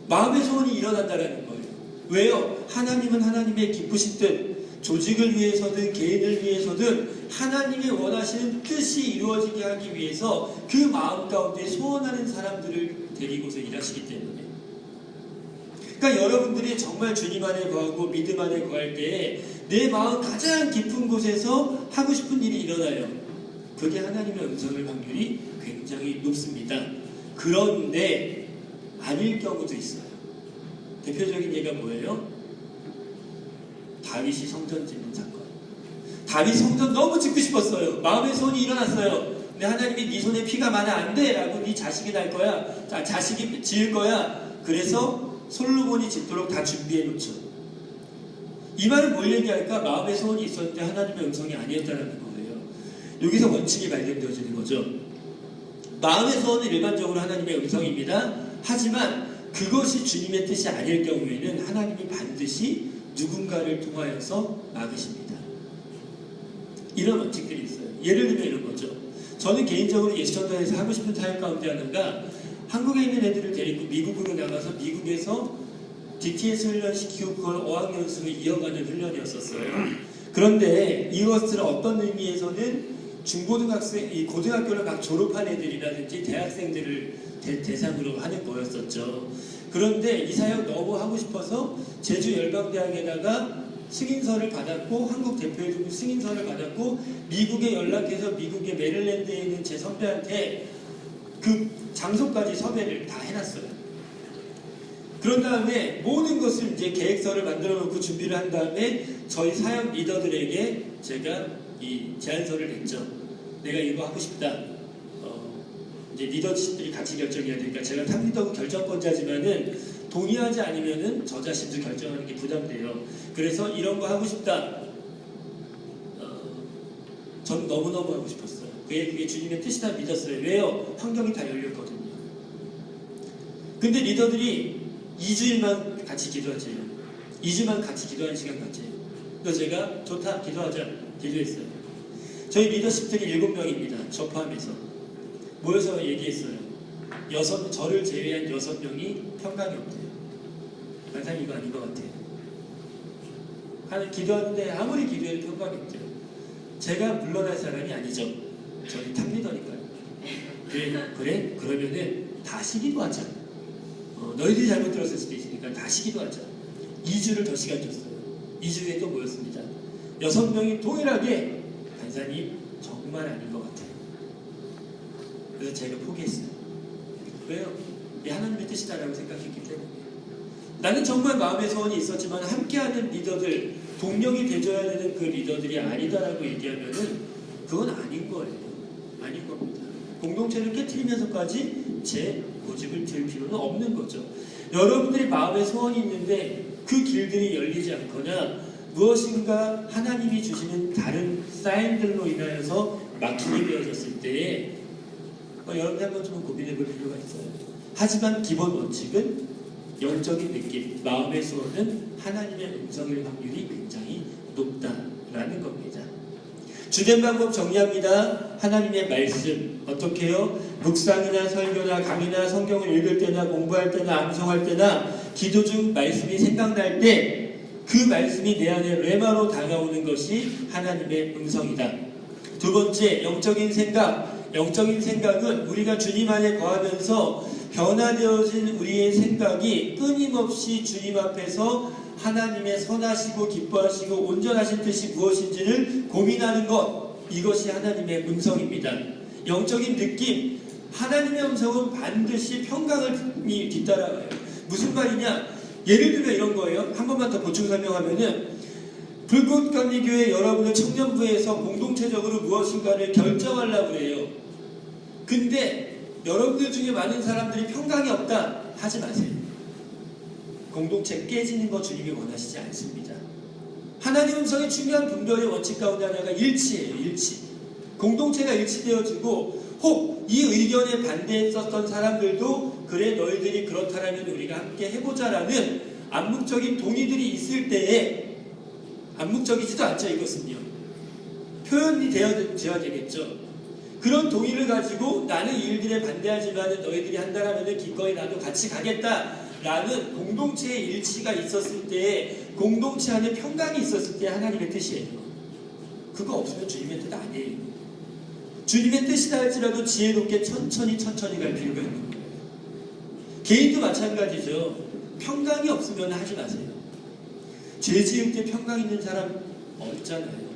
마음의 소원이 일어난다는 거예요. 왜요? 하나님은 하나님의 기쁘신 뜻, 조직을 위해서든 개인을 위해서든 하나님이 원하시는 뜻이 이루어지게 하기 위해서 그 마음 가운데 소원하는 사람들을 데리고서 일하시기 때문에. 그러니까 여러분들이 정말 주님 안에 거하고 믿음 안에 거할 때에 내 마음 가장 깊은 곳에서 하고 싶은 일이 일어나요. 그게 하나님의 음성일 확률이 굉장히 높습니다. 그런데 아닐 경우도 있어요. 대표적인 예가 뭐예요? 다윗이 성전 짓는 사건. 다윗 성전 너무 짓고 싶었어요. 마음의 소원이 일어났어요. 근데 하나님이 네 손에 피가 많아 안 돼 라고 네 자식이 날 거야. 자식이 지을 거야. 그래서 솔로몬이 짓도록 다 준비해 놓죠. 이 말은 뭘 얘기할까? 마음의 소원이 있었는데 하나님의 음성이 아니었다는 거예요. 여기서 원칙이 발견되어지는 거죠. 마음의 소원은 일반적으로 하나님의 음성입니다. 하지만 그것이 주님의 뜻이 아닐 경우에는 하나님이 반드시 누군가를 통하여서 막으십니다. 이런 원칙들이 있어요. 예를 들면 이런 거죠. 저는 개인적으로 예수전단에서 하고 싶은 사역 가운데 하나가 한국에 있는 애들을 데리고 미국으로 나가서 미국에서 DTS 훈련시키고 그걸 어학연수로 이어가는 훈련이었었어요. 그런데 이것을 어떤 의미에서는 중고등학생, 이 고등학교를 막 졸업한 애들이라든지 대학생들을 대상으로 하는 거였었죠. 그런데 이 사역 너무 하고 싶어서 제주 열방대학에다가 승인서를 받았고 한국 대표해주고 승인서를 받았고 미국에 연락해서 미국의 메릴랜드에 있는 제 선배한테 그 장소까지 섭외를 다 해놨어요. 그런 다음에 모든 것을 이제 계획서를 만들어 놓고 준비를 한 다음에 저희 사역 리더들에게 제가 이 제안서를 냈죠. 내가 이거 하고 싶다. 이제 리더십들이 같이 결정해야 되니까 제가 탑리더 결정권자지만은 동의하지 않으면은 저 자신도 결정하는 게 부담돼요. 그래서 이런 거 하고 싶다. 전 너무너무 하고 싶었어요. 그게 주님의 뜻이다 믿었어요. 왜요? 환경이 다 열렸거든요. 근데 리더들이 2주일만 같이 기도하세요. 2주만 같이 기도하는 시간 갖자요. 그래서 제가 좋다 기도하자 기도했어요. 저희 리더십들이 7명입니다. 저 포함해서 모여서 얘기했어요. 저를 제외한 6명이 평강이 없대요. 반상 이거 아닌 것 같아요. 하늘 기도하는데 아무리 기도해도 평강이 없대요. 제가 물러날 사람이 아니죠. 저희 탑리더니까요. 그래? 그러면은 다시 기도하자. 너희들이 잘못 들었을 수도 있으니까 다시 기도하자. 2주를 더 시간 줬어요. 2주 후에 또 모였습니다. 6명이 동일하게 간사님 정말 아닌 것 같아요. 그래서 제가 포기했어요. 왜요? 이게 하나님의 뜻이다라고 생각했기 때문에. 나는 정말 마음의 소원이 있었지만 함께하는 리더들, 동력이 돼줘야 되는 그 리더들이 아니다라고 얘기하면은 그건 아닌 거예요. 아닌 겁니다. 공동체를 깨트리면서까지 제 고집을 들 필요는 없는 거죠. 여러분들이 마음에 소원이 있는데 그 길들이 열리지 않거나 무엇인가 하나님이 주시는 다른 사인들로 인하여서 막히게 되어졌을 때에 여러분이 한번 좀 고민해 볼 필요가 있어요. 하지만 기본 원칙은 영적인 느낌, 마음의 소원은 하나님의 음성일 확률이 굉장히 높다라는 겁니다. 주된 방법 정리합니다. 하나님의 말씀 어떻게 해요? 묵상이나 설교나 강의나 성경을 읽을 때나 공부할 때나 암송할 때나 기도 중 말씀이 생각날 때 그 말씀이 내 안에 레마로 다가오는 것이 하나님의 음성이다. 두 번째, 영적인 생각. 영적인 생각은 우리가 주님 안에 거하면서 변화되어진 우리의 생각이 끊임없이 주님 앞에서 하나님의 선하시고 기뻐하시고 온전하신 뜻이 무엇인지를 고민하는 것, 이것이 하나님의 음성입니다. 영적인 느낌, 하나님의 음성은 반드시 평강을 뒤따라가요. 무슨 말이냐? 예를 들면 이런 거예요. 한 번만 더 보충 설명하면은 불꽃감리교회 여러분의 청년부에서 공동체적으로 무엇인가를 결정하려고 해요. 근데 여러분들 중에 많은 사람들이 평강이 없다 하지 마세요. 공동체 깨지는 거 주님이 원하시지 않습니다. 하나님 음성의 중요한 분별의 원칙 가운데 하나가 일치예요. 일치. 공동체가 일치되어지고 혹 이 의견에 반대했었던 사람들도 그래 너희들이 그렇다라면 우리가 함께 해보자라는 암묵적인 동의들이 있을 때에 암묵적이지도 않죠. 이것은요. 표현이 되어야 되겠죠. 그런 동의를 가지고 나는 이 일들에 반대하지만 너희들이 한다라면 기꺼이 나도 같이 가겠다라는 공동체의 일치가 있었을 때, 공동체 안에 평강이 있었을 때 하나님의 뜻이에요. 그거 없으면 주님의 뜻 아니에요. 주님의 뜻이다 할지라도 지혜롭게 천천히 갈 필요가 있는 거예요. 개인도 마찬가지죠. 평강이 없으면 하지 마세요. 죄 지을 때 평강 있는 사람 없잖아요.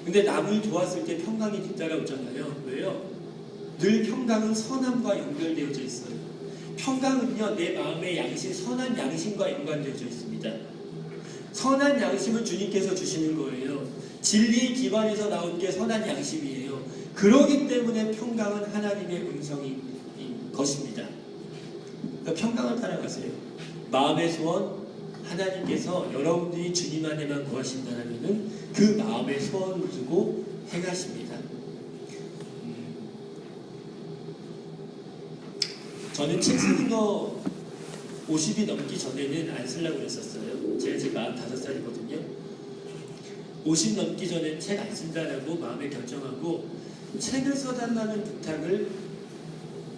근데 남을 도왔을 때 평강이 뒤따라오잖아요. 왜요? 늘 평강은 선함과 연결되어져 있어요. 평강은요, 내 마음의 양심, 선한 양심과 연관되어져 있습니다. 선한 양심은 주님께서 주시는 거예요. 진리의 기반에서 나온 게 선한 양심이에요. 그러기 때문에 평강은 하나님의 음성인 것입니다. 그러니까 평강을 따라가세요. 마음의 소원, 하나님께서 여러분들이 주님 안에만 구하신다면 그 마음의 소원을 두고 행하십니다. 저는 책 쓰는 거 50이 넘기 전에는 안 쓰려고 그랬었어요. 제가 지금 45살이거든요. 50 넘기 전에 책 안 쓴다라고 마음에 결정하고 책을 써달라는 부탁을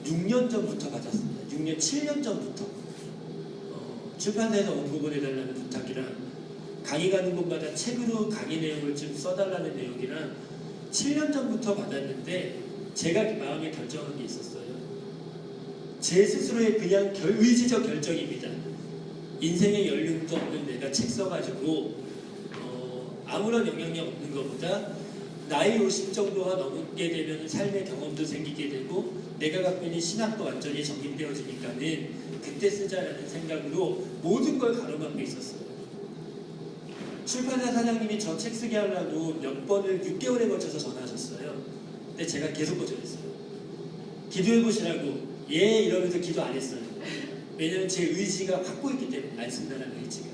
6년 전부터 받았습니다. 7년 전부터. 출판사에서 원고 보내달라는 부탁이랑 강의 가는 곳마다 책으로 강의 내용을 좀 써달라는 내용이랑 7년 전부터 받았는데 제가 마음에 결정한 게 있었어요. 제 스스로의 그냥 의지적 결정입니다. 인생의 연륜도 없는 내가 책 써가지고 아무런 영향력 없는 것보다 나이 50 정도가 넘게 되면 삶의 경험도 생기게 되고 내가 갖고 있는 신학도 완전히 정립되어지니까는 그때 쓰자라는 생각으로 모든 걸 가로막고 있었어요. 출판사 사장님이 저 책 쓰게 하려고 몇 번을 6개월에 걸쳐서 전화하셨어요. 근데 제가 계속 거절했어요. 기도해보시라고. 예, 이러면서 기도 안 했어요. 왜냐면 제 의지가 확고했기 때문에 안 쓴다는 의지가.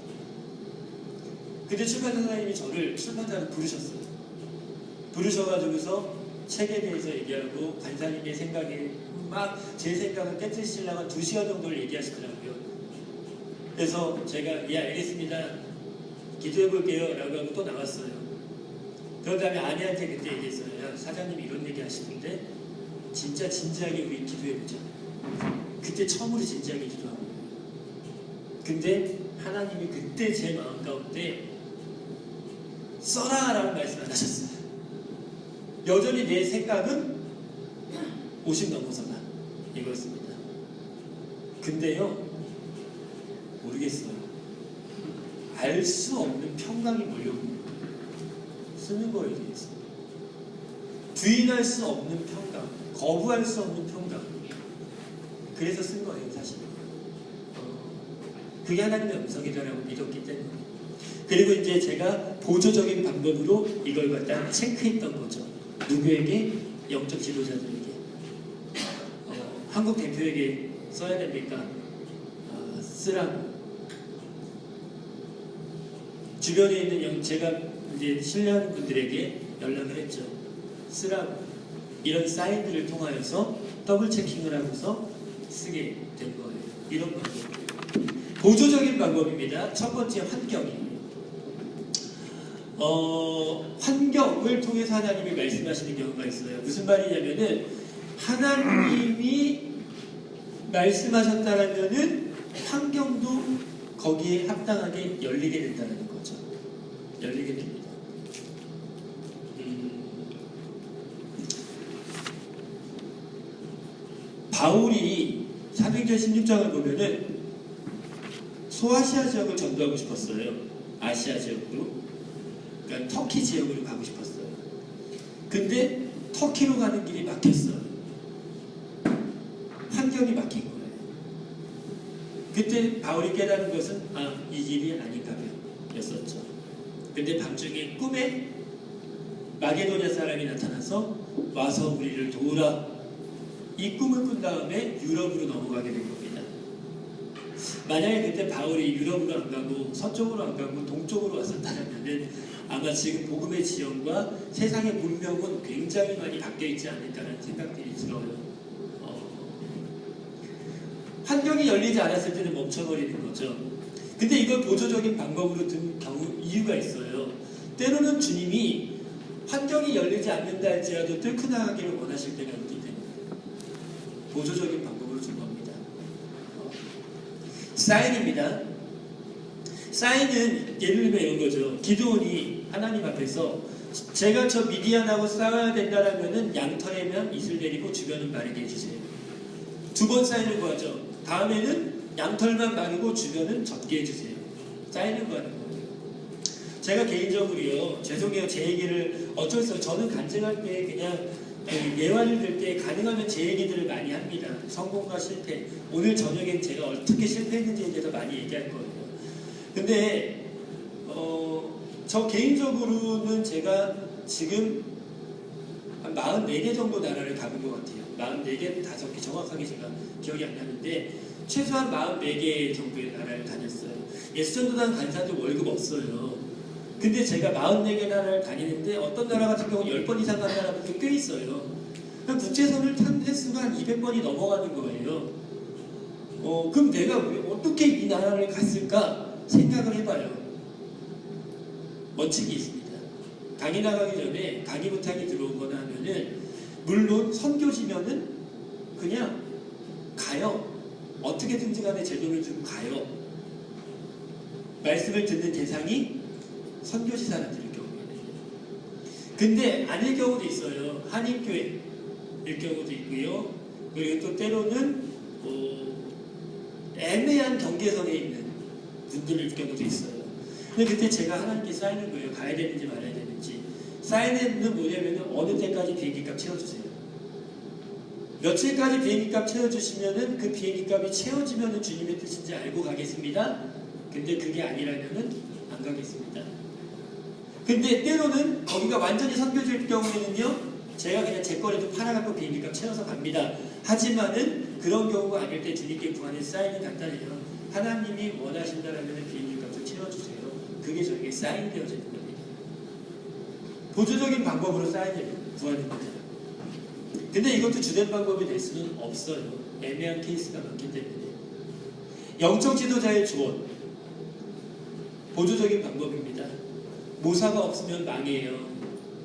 근데 출판사 사장님이 저를 출판사로 부르셨어요. 부르셔가지고서 책에 대해서 얘기하고 간사님의 생각에 막 제 생각을 깨뜨리시려고 한 2시간 정도를 얘기하시더라고요. 그래서 제가 예 알겠습니다. 기도해볼게요 라고 하고 또 나왔어요. 그런 다음에 아내한테 그때 얘기했어요. 야, 사장님이 이런 얘기 하시는데 진짜 진지하게 우리 기도해보자. 그때 처음으로 진지하게 기도하고 근데 하나님이 그때 제 마음 가운데 써라 라는 말씀 안 하셨어요. 여전히 내 생각은 50 넘어서다 이거였습니다. 근데요 모르겠어요. 알 수 없는 평강이 몰려옵니다. 쓰는 거에 대해서 부인할 수 없는 평강, 거부할 수 없는 평강. 그래서 쓴 거예요 사실. 그게 하나님의 음성이다라고 믿었기 때문에. 그리고 이제 제가 보조적인 방법으로 이걸 갖다 체크했던 거죠. 누구에게? 영적 지도자들에게. 한국 대표에게 써야 됩니까? 쓰라고. 주변에 있는 제가 이제 신뢰하는 분들에게 연락을 했죠. 쓰라고. 이런 사인들을 통하여서 더블 체킹을 하고서 쓰게 된 거예요. 이런 방법. 보조적인 방법입니다. 첫 번째 환경이에요. 환경을 통해서 하나님이 말씀하시는 경우가 있어요. 무슨 말이냐면은 하나님이 말씀하셨다라면은 환경도 거기에 합당하게 열리게 된다는 거죠. 열리게 됩니다. 바울이 사도행전 16장을 보면은 소아시아 지역을 전도하고 싶었어요. 아시아 지역으로. 그러니까 터키 지역으로 가고 싶었어요. 근데 터키로 가는 길이 막혔어요. 환경이 막힌 거예요. 그때 바울이 깨달은 것은 이 길이 아닌가 였었죠. 근데 밤중에 꿈에 마게도냐 사람이 나타나서 와서 우리를 도우라. 이 꿈을 꾼 다음에 유럽으로 넘어가게 된 겁니다. 만약에 그때 바울이 유럽으로 안 가고 서쪽으로 안 가고 동쪽으로 왔었다면 아마 지금 복음의 지형과 세상의 문명은 굉장히 많이 바뀌어 있지 않을까라는 생각들이 들어요. 환경이 열리지 않았을 때는 멈춰버리는 거죠. 근데 이걸 보조적인 방법으로 든 경우 이유가 있어요. 때로는 주님이 환경이 열리지 않는다 할지라도 뚫고 나가기를 원하실 때가 있기 때문에 보조적인 방법으로 준 겁니다. 사인입니다. 사인은 예를 들면 이런 거죠. 기드온이 하나님 앞에서 제가 저 미디안하고 싸워야 된다라면은 양털에만 이슬 내리고 주변은 마르게 해주세요. 두 번 사인을 구하죠. 다음에는 양털만 마르고 주변은 젖게 해주세요. 사인을 구하는 거예요. 제가 개인적으로요, 죄송해요, 제 얘기를 어쩔 수 없어요. 저는 간증할 때 그냥 예화를 들 때 가능하면 제 얘기들을 많이 합니다. 성공과 실패. 오늘 저녁엔 제가 어떻게 실패했는지에 대해서 많이 얘기할 거예요. 근데 저 개인적으로는 제가 지금 한 44개 정도 나라를 가본 것 같아요. 44개, 5개 정확하게 제가 기억이 안 나는데 최소한 44개 정도의 나라를 다녔어요. 예수전도단 간사도 월급 없어요. 근데 제가 44개 나라를 다니는데 어떤 나라 같은 경우는 10번 이상 간 나라도 꽤 있어요. 국제선을 탄 횟수가 한 200번이 넘어가는 거예요. 그럼 내가 어떻게 이 나라를 갔을까 생각을 해봐요. 원칙이 있습니다. 강의 나가기 전에 강의 부탁이 들어오거나 하면은 물론 선교지면은 그냥 가요. 어떻게든지 간에 제 돈을 주고 가요. 말씀을 듣는 대상이 선교지 사람들일 경우에는. 근데 아닐 경우도 있어요. 한인교회일 경우도 있고요. 그리고 또 때로는 애매한 경계선에 있는 분들일 경우도 있어요. 근데 그때 제가 하나님께 사인을 거예요. 가야 되는지 말아야 되는지. 사인은 뭐냐면 어느 때까지 비행기값 채워주세요. 며칠까지 비행기값 채워주시면은 그 비행기값이 채워지면은 주님의 뜻인지 알고 가겠습니다. 근데 그게 아니라면은 안 가겠습니다. 근데 때로는 거기가 완전히 선교지일 경우에는요, 제가 그냥 제 거라도 팔아갖고 비행기값 채워서 갑니다. 하지만은 그런 경우가 아닐 때 주님께 구하는 사인은 간단해요. 하나님이 원하신다라면 비행기값을 채워주세요. 그게 저에게 사인되어지는 겁니다. 보조적인 방법으로 사인을 구하는 거예요. 근데 이것도 주된 방법이 될 수는 없어요. 애매한 케이스가 많기 때문에. 영적 지도자의 조언, 보조적인 방법입니다. 모사가 없으면 망해요.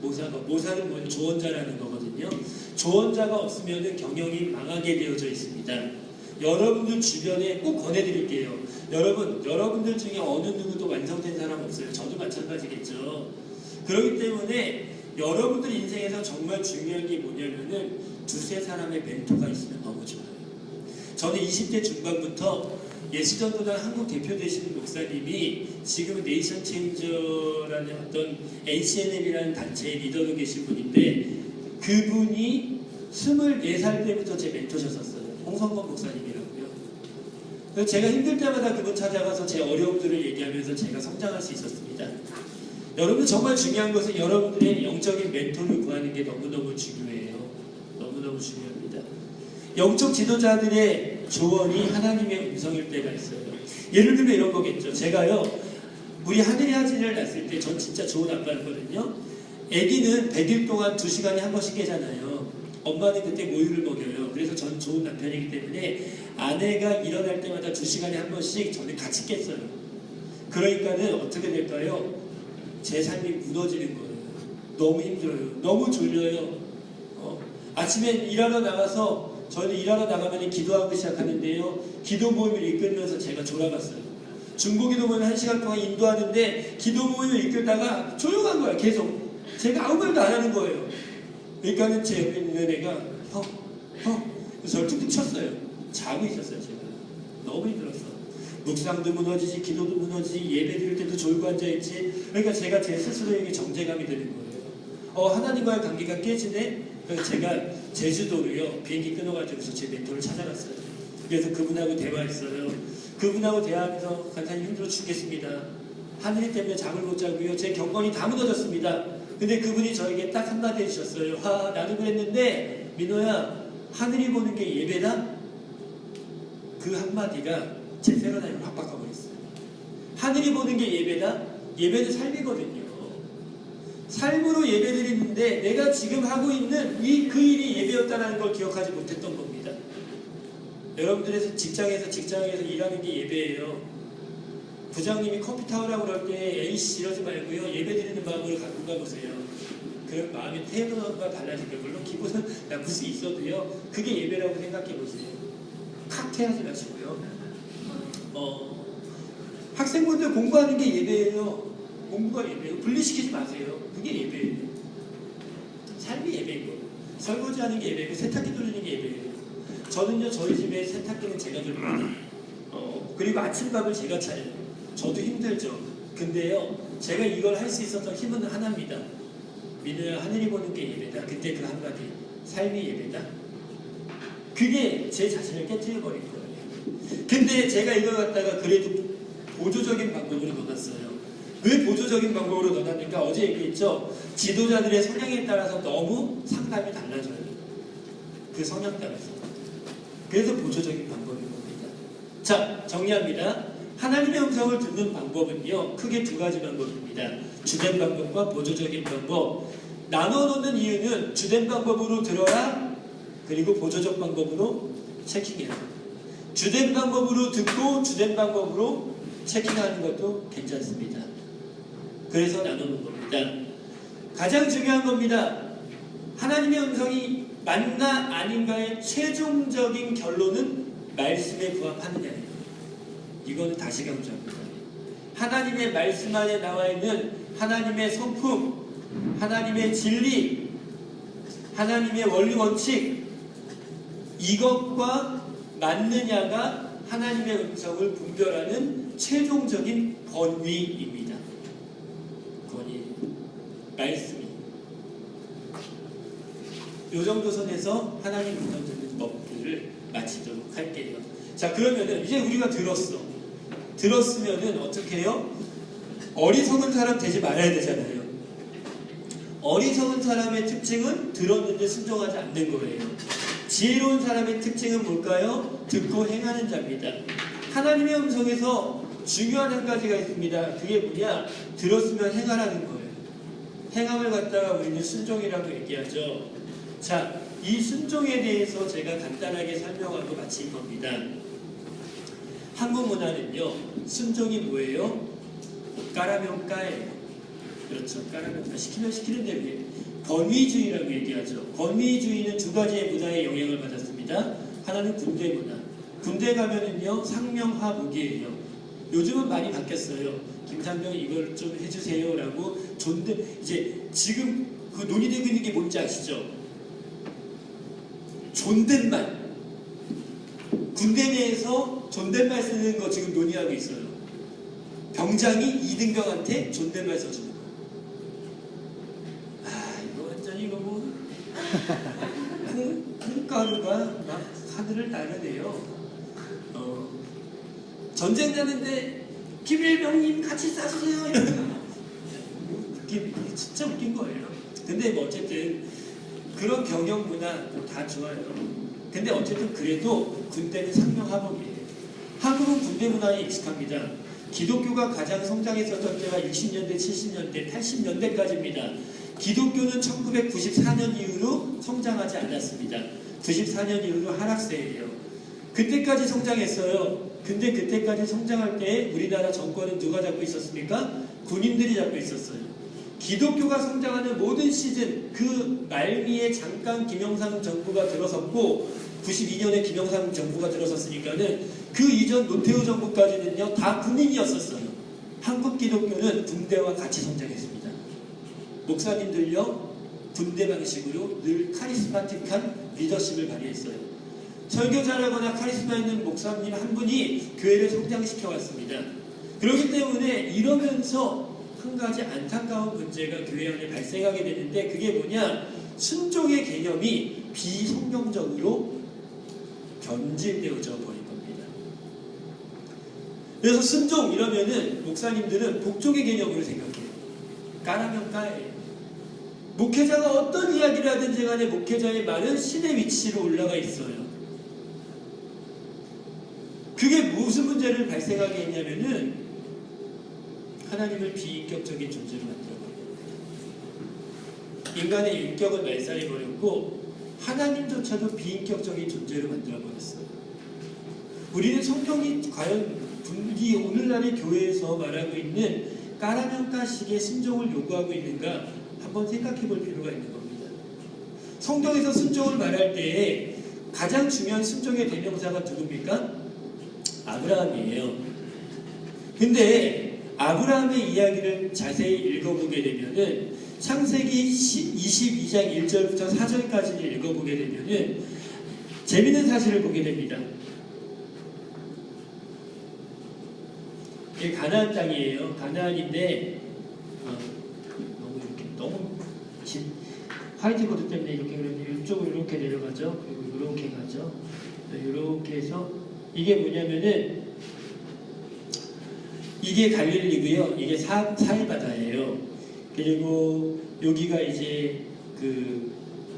모사는 뭐냐? 조언자라는 거거든요. 조언자가 없으면 경영이 망하게 되어져 있습니다. 여러분들 주변에 꼭 권해드릴게요. 여러분들 중에 어느 누구도 완성된 사람 없어요. 저도 마찬가지겠죠. 그렇기 때문에 여러분들 인생에서 정말 중요한 게 뭐냐면은 두세 사람의 멘토가 있으면 너무 좋아요. 저는 20대 중반부터 예수전도단 한국 대표 되시는 목사님이 지금은 네이션 체인저라는 어떤 NCNM이라는 단체의 리더로 계신 분인데 그분이 24살 때부터 제 멘토셨었어요. 홍성건 목사님이라고요. 그래서 제가 힘들 때마다 그분 찾아가서 제 어려움들을 얘기하면서 제가 성장할 수 있었습니다. 여러분 정말 중요한 것은 여러분들의 영적인 멘토를 구하는 게 너무너무 중요해요. 너무너무 중요합니다. 영적 지도자들의 조언이 하나님의 음성일 때가 있어요. 예를 들면 이런 거겠죠. 제가요, 우리 하늘의 아지를 낳았을 때 전 진짜 좋은 아빠였거든요. 아기는 100일 동안 2시간에 한 번씩 깨잖아요. 엄마는 그때 모유를 먹여요. 그래서 저는 좋은 남편이기 때문에 아내가 일어날 때마다 2시간에 한 번씩 저는 같이 깼어요. 그러니까는 어떻게 될까요? 제 삶이 무너지는 거예요. 너무 힘들어요. 너무 졸려요. 아침에 일하러 나가서 저는 일하러 나가면 기도하고 시작하는데요. 기도 모임을 이끌면서 제가 졸아갔어요. 중보기도 모임 1시간 동안 인도하는데 기도 모임을 이끌다가 조용한 거야. 계속. 제가 아무 말도 안 하는 거예요. 그러니까는 제 옆에 있는 애가 그래서 저를 툭툭 쳤어요. 자고 있었어요. 제가. 너무 힘들었어. 묵상도 무너지지, 기도도 무너지지, 예배 드릴 때도 졸고 앉아있지. 그러니까 제가 제 스스로에게 정죄감이 드는 거예요. 하나님과의 관계가 깨지네? 그래서 제가 제주도로요, 비행기 끊어가지고서 제 멘토를 찾아갔어요. 그래서 그분하고 대화했어요. 그분하고 대화하면서 간사님 힘들어 죽겠습니다. 하늘이 때문에 잠을 못 자고요. 제 경건이 다 무너졌습니다. 근데 그분이 저에게 딱 한마디 해주셨어요. 나도 그랬는데 민호야, 하늘이 보는 게 예배다? 그 한마디가 제 패러다임을 확 바꿔버렸어요. 하늘이 보는 게 예배다? 예배는 삶이거든요. 삶으로 예배드리는데 내가 지금 하고 있는 그 일이 예배였다는 걸 기억하지 못했던 겁니다. 여러분들의 직장에서 일하는 게 예배예요. 부장님이 커피 타오라고 그럴 때 에이씨 이러지 말고요. 예배드리는 마음으로 갖고 가보세요. 그 마음의 태도가 달라질 거예요. 물론 기분은 나쁠 수 있어도요. 그게 예배라고 생각해 보세요. 칵퇴하지 마시고요. 학생분들 공부하는 게 예배예요. 공부가 예배예요. 분리시키지 마세요. 그게 예배예요. 삶이 예배이고 설거지하는 게 예배이고 세탁기 돌리는 게 예배예요. 저는요 저희 집에 세탁기는 제가 돌립니다. 그리고 아침밥을 제가 차려요. 저도 힘들죠. 근데요 제가 이걸 할 수 있었던 힘은 하나입니다. 민우야 하늘이 보는 게 예배다. 그때 그 한마디 삶이 예배다. 그게 제 자신을 깨뜨려버린 거예요. 근데 제가 이걸 갖다가 그래도 보조적인 방법으로 넣어놨어요. 왜 보조적인 방법으로 넣어놨는가? 어제 얘기했죠. 지도자들의 성향에 따라서 너무 상담이 달라져요. 그 성향 따라서. 그래서 보조적인 방법인 겁니다. 자, 정리합니다. 하나님의 음성을 듣는 방법은요, 크게 두 가지 방법입니다. 주된 방법과 보조적인 방법. 나눠 놓는 이유는 주된 방법으로 들어라, 그리고 보조적 방법으로 체킹해라. 주된 방법으로 듣고 주된 방법으로 체킹하는 것도 괜찮습니다. 그래서 나누는 겁니다. 가장 중요한 겁니다. 하나님의 음성이 맞나 아닌가의 최종적인 결론은 말씀에 부합하느냐예요. 이거는 다시 강조합니다. 하나님의 말씀 안에 나와 있는 하나님의 성품, 하나님의 진리, 하나님의 원리 원칙, 이것과 맞느냐가 하나님의 음성을 분별하는 최종적인 권위입니다. 권위, 말씀이. 요 정도 선에서 하나님 음성 듣는 법들을 마치도록 할게요. 자, 그러면은 이제 우리가 들었으면은 어떻게 해요? 어리석은 사람 되지 말아야 되잖아요. 어리석은 사람의 특징은 들었는데 순종하지 않는 거예요. 지혜로운 사람의 특징은 뭘까요? 듣고 행하는 자입니다. 하나님의 음성에서 중요한 한 가지가 있습니다. 그게 뭐냐? 들었으면 행하라는 거예요. 행함을 갖다가 우리는 순종이라고 얘기하죠. 자, 이 순종에 대해서 제가 간단하게 설명하고 마친 겁니다. 한국 문화는요, 순종이 뭐예요? 까라면 까예요. 그렇죠. 까라면 까. 시키면 시키는 대로 해요. 권위주의라고 얘기하죠. 권위주의는 두 가지의 문화에 영향을 받았습니다. 하나는 군대 문화. 군대 가면은요, 상명하복이에요. 요즘은 많이 바뀌었어요. 김상병 이걸 좀 해주세요라고 이제 지금 그 논의되고 있는 게 뭔지 아시죠? 존댓말. 군대 내에서 존댓말 쓰는 거 지금 논의하고 있어요. 병장이 이등병한테 존댓말 써주는 거. 이거 완전히 이거 뭐 콩가루가 막 하늘을 나르네요. 전쟁 나는데 김일병님 같이 싸주세요. 이러면 진짜 웃긴 거예요. 근데 뭐 어쨌든 그런 병영 문화 다 좋아요. 근데 어쨌든 그래도 군대는 상명하복이에요. 한국은 군대 문화에 익숙합니다. 기독교가 가장 성장했었던 때가 60년대, 70년대, 80년대까지입니다. 기독교는 1994년 이후로 성장하지 않았습니다. 94년 이후로 하락세예요. 그때까지 성장했어요. 근데 그때까지 성장할 때 우리나라 정권은 누가 잡고 있었습니까? 군인들이 잡고 있었어요. 기독교가 성장하는 모든 시즌, 그 말미에 잠깐 김영삼 정부가 들어섰고 92년에 김영삼 정부가 들어섰으니까는 그 이전 노태우 정부까지는요 다 군인이었었어요. 한국 기독교는 군대와 같이 성장했습니다. 목사님들요 군대 방식으로 늘 카리스마틱한 리더십을 발휘했어요. 설교 잘하거나 카리스마 있는 목사님 한 분이 교회를 성장시켜 왔습니다. 그렇기 때문에 이러면서 한 가지 안타까운 문제가 교회 안에 발생하게 되는데 그게 뭐냐? 순종의 개념이 비성경적으로 변질되어져 버린 겁니다. 그래서 순종 이러면은 목사님들은 복종의 개념으로 생각해요. 까라면 까예요. 목회자가 어떤 이야기를 하든지 간에 목회자의 말은 신의 위치로 올라가 있어요. 그게 무슨 문제를 발생하게 했냐면은 하나님을 비인격적인 존재로 만들어버려요. 인간의 인격은 말살해버렸고 하나님조차도 비인격적인 존재로 만들어버렸어요. 우리는 성경이 과연 이 오늘날의 교회에서 말하고 있는 까라면 까식의 순종을 요구하고 있는가? 한번 생각해 볼 필요가 있는 겁니다. 성경에서 순종을 말할 때 가장 중요한 순종의 대명사가 누굽니까? 아브라함이에요. 근데 아브라함의 이야기를 자세히 읽어보게 되면은 창세기 22장 1절부터 4절까지를 읽어보게 되면은 재밌는 사실을 보게 됩니다. 이게 가나안 땅이에요. 가나안인데 너무 화이트보드 때문에 이렇게 그러면 이쪽으로 이렇게 내려가죠. 그리고 이렇게 가죠. 이렇게 해서 이게 뭐냐면은 이게 갈릴리고요. 이게 사해바다예요. 그리고 여기가 이제 그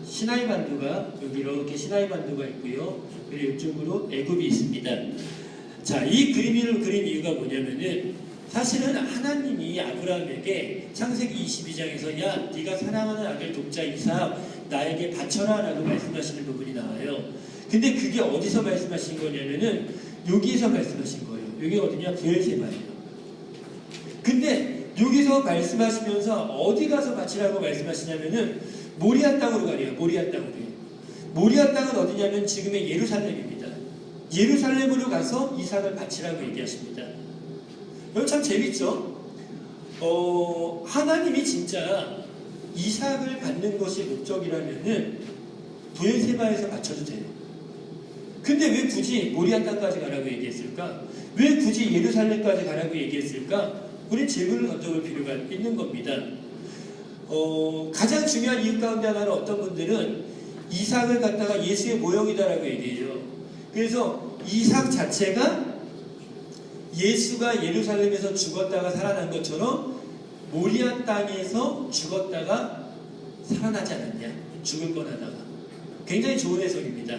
시나이 반도가 여기 이렇게 시나이 반도가 있고요. 그리고 이쪽으로 애굽이 있습니다. 자, 이 그림을 그린 이유가 뭐냐면은 사실은 하나님이 아브라함에게 창세기 22장에서 야, 네가 사랑하는 아들 독자 이삭 나에게 바쳐라 라고 말씀하시는 부분이 나와요. 근데 그게 어디서 말씀하신 거냐면은 여기에서 말씀하신 거예요. 여기 어디냐? 브엘세바예요. 근데 여기서 말씀하시면서 어디 가서 바치라고 말씀하시냐면은 모리아 땅으로 가래요. 모리아 땅으로. 모리아 땅은 어디냐면 지금의 예루살렘입니다. 예루살렘으로 가서 이삭을 바치라고 얘기하십니다. 여러분 참 재밌죠? 하나님이 진짜 이삭을 받는 것이 목적이라면은 브엘세바에서 바쳐도 돼요. 근데 왜 굳이 모리아 땅까지 가라고 얘기했을까? 왜 굳이 예루살렘까지 가라고 얘기했을까? 우리 질문을 던져볼 필요가 있는 겁니다. 가장 중요한 이유 가운데 하나는 어떤 분들은 이삭을 갖다가 예수의 모형이다라고 얘기해요. 그래서 이삭 자체가 예수가 예루살렘에서 죽었다가 살아난 것처럼 모리아 땅에서 죽었다가 살아나지 않았냐? 죽을 뻔하다가. 굉장히 좋은 해석입니다.